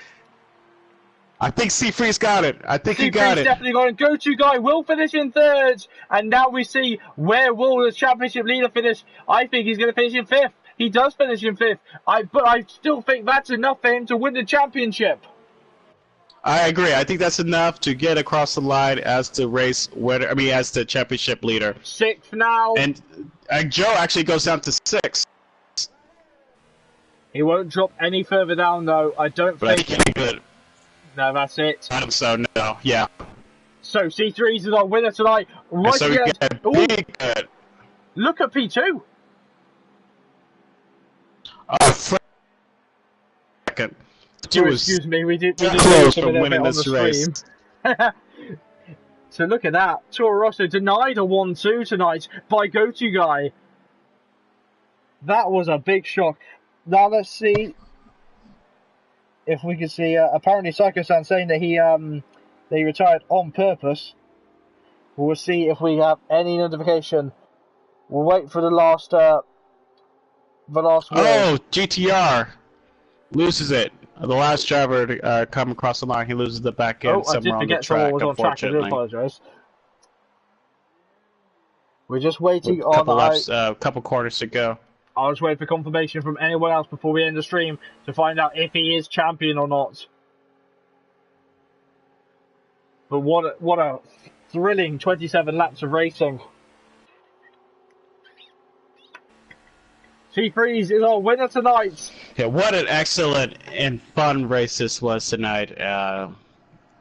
Speaker 2: I think C-Freeze got it. I think he got it.
Speaker 1: Definitely got it. Go-to guy will finish in 3rd. And now we see where will the championship leader finish. I think he's going to finish in 5th. He does finish in 5th. But I still think that's enough for him to win the championship.
Speaker 2: I agree. I think that's enough to get across the line as the race winner. I mean, as the championship leader.
Speaker 1: 6th now.
Speaker 2: And Joe actually goes down to 6th.
Speaker 1: He won't drop any further down, though. I don't think. No, that's it.
Speaker 2: I don't so no. Yeah.
Speaker 1: So C3 is our winner tonight.
Speaker 2: Right. So we get big good.
Speaker 1: Look at P2.
Speaker 2: Second.
Speaker 1: Excuse me, we did
Speaker 2: close from winning this race.
Speaker 1: So look at that. Toro Rosso denied a 1-2 tonight by Go-To Guy. That was a big shock. Now let's see if we can see. Apparently, Psycho-san saying that he retired on purpose. We'll see if we have any notification. We'll wait for the last word.
Speaker 2: Oh, GTR loses it. The last driver to come across the line, he loses the back end somewhere on the track.
Speaker 1: Someone was on track. I do apologise. We're just waiting on
Speaker 2: a couple quarters to go.
Speaker 1: I was waiting for confirmation from anyone else before we end the stream to find out if he is champion or not. But what a thrilling 27 laps of racing. T-Freeze is our winner tonight.
Speaker 2: Yeah, what an excellent and fun race this was tonight.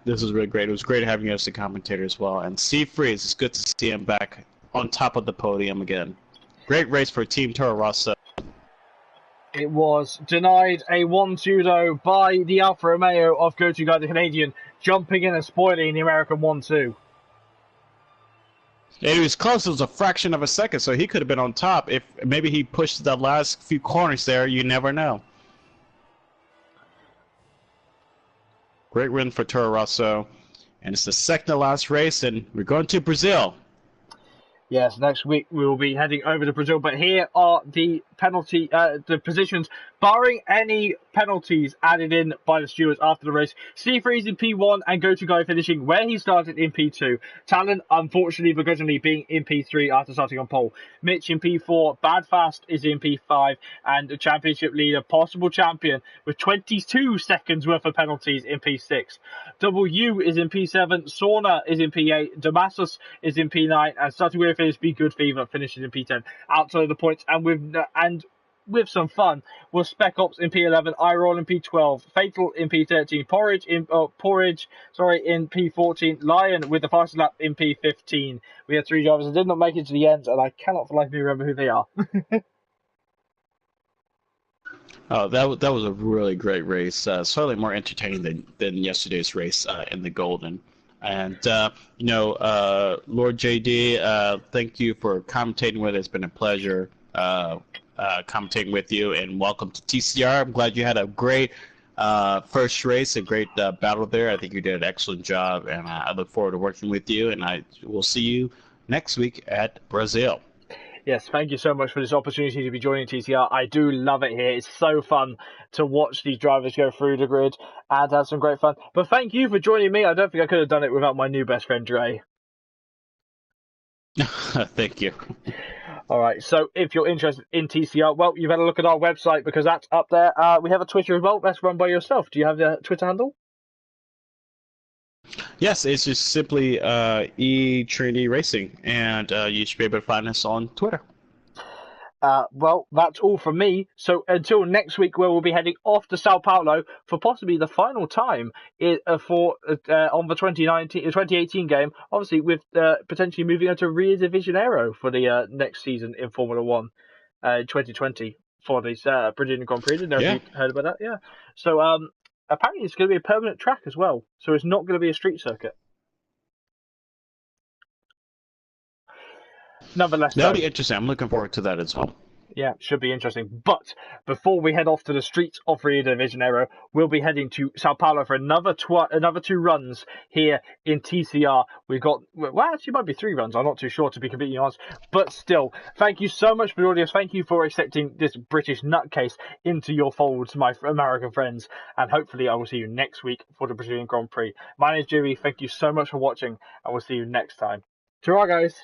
Speaker 2: This was really great. It was great having you as the commentator as well. And Steve Freeze, it's good to see him back on top of the podium again. Great race for Team Toro Rosso.
Speaker 1: It was denied a 1-2 though by the Alfa Romeo of Go-To Guy, the Canadian, jumping in and spoiling the American 1-2.
Speaker 2: It was close. It was a fraction of a second, so he could have been on top. If maybe he pushed the last few corners there, you never know. Great win for Toro Rosso. And it's the second to last race, and we're going to Brazil.
Speaker 1: Yes, next week we will be heading over to Brazil, but here are the the positions, barring any penalties added in by the stewards after the race. Steve Freeze in P1 and Go-To Guy finishing where he started in P2. Talon, unfortunately, begrudgingly being in P3 after starting on pole. Mitch in P4, Bad Fast is in P5, and the championship leader, possible champion, with 22 seconds worth of penalties in P6. W is in P7, Sauna is in P8, Damascus is in P9, and starting with finish Be Good Fever finishes in P10. Outside of the points, and with some fun, was Spec Ops in P11, iRoll in P12, Fatal in P13, Porridge in P14, Lion with the fastest lap in P15. We had 3 drivers that did not make it to the end, and I cannot for life of me remember who they are.
Speaker 2: Oh, that was a really great race. Slightly more entertaining than yesterday's race in the Golden. And, Lord JD, thank you for commentating with us. It's been a pleasure commentating with you, and welcome to TCR. I'm glad you had a great first race, a great battle there. I think you did an excellent job, and I look forward to working with you, and I will see you next week at Brazil.
Speaker 1: Yes, thank you so much for this opportunity to be joining TCR. I do love it here. It's so fun to watch these drivers go through the grid and have some great fun. But thank you for joining me. I don't think I could have done it without my new best friend, Dre.
Speaker 2: Thank you.
Speaker 1: All right, so if you're interested in TCR, well, you better look at our website because that's up there. We have a Twitter as well. That's run by yourself. Do you have the Twitter handle?
Speaker 2: Yes, it's just simply eTrinity Racing, and you should be able to find us on Twitter.
Speaker 1: Well, that's all from me. So until next week, where we'll be heading off to Sao Paulo for possibly the final time on the 2018 game, obviously with potentially moving on to Rio de Janeiro for the next season in Formula 1 2020 for this Brazilian Grand Prix. Didn't know if you heard about that. Yeah. So apparently it's going to be a permanent track as well. So it's not going to be a street circuit. Nonetheless,
Speaker 2: that'll be interesting. I'm looking forward to that as well.
Speaker 1: Yeah, should be interesting. But before we head off to the streets of Rio de Janeiro, we'll be heading to Sao Paulo for another 2 runs here in TCR. We've got, well, actually, it might be 3 runs. I'm not too sure, to be completely honest. But still, thank you so much for the audience. Thank you for accepting this British nutcase into your folds, my American friends. And hopefully I will see you next week for the Brazilian Grand Prix. My name is Jimmy. Thank you so much for watching, and we'll see you next time. Ta-ra, guys.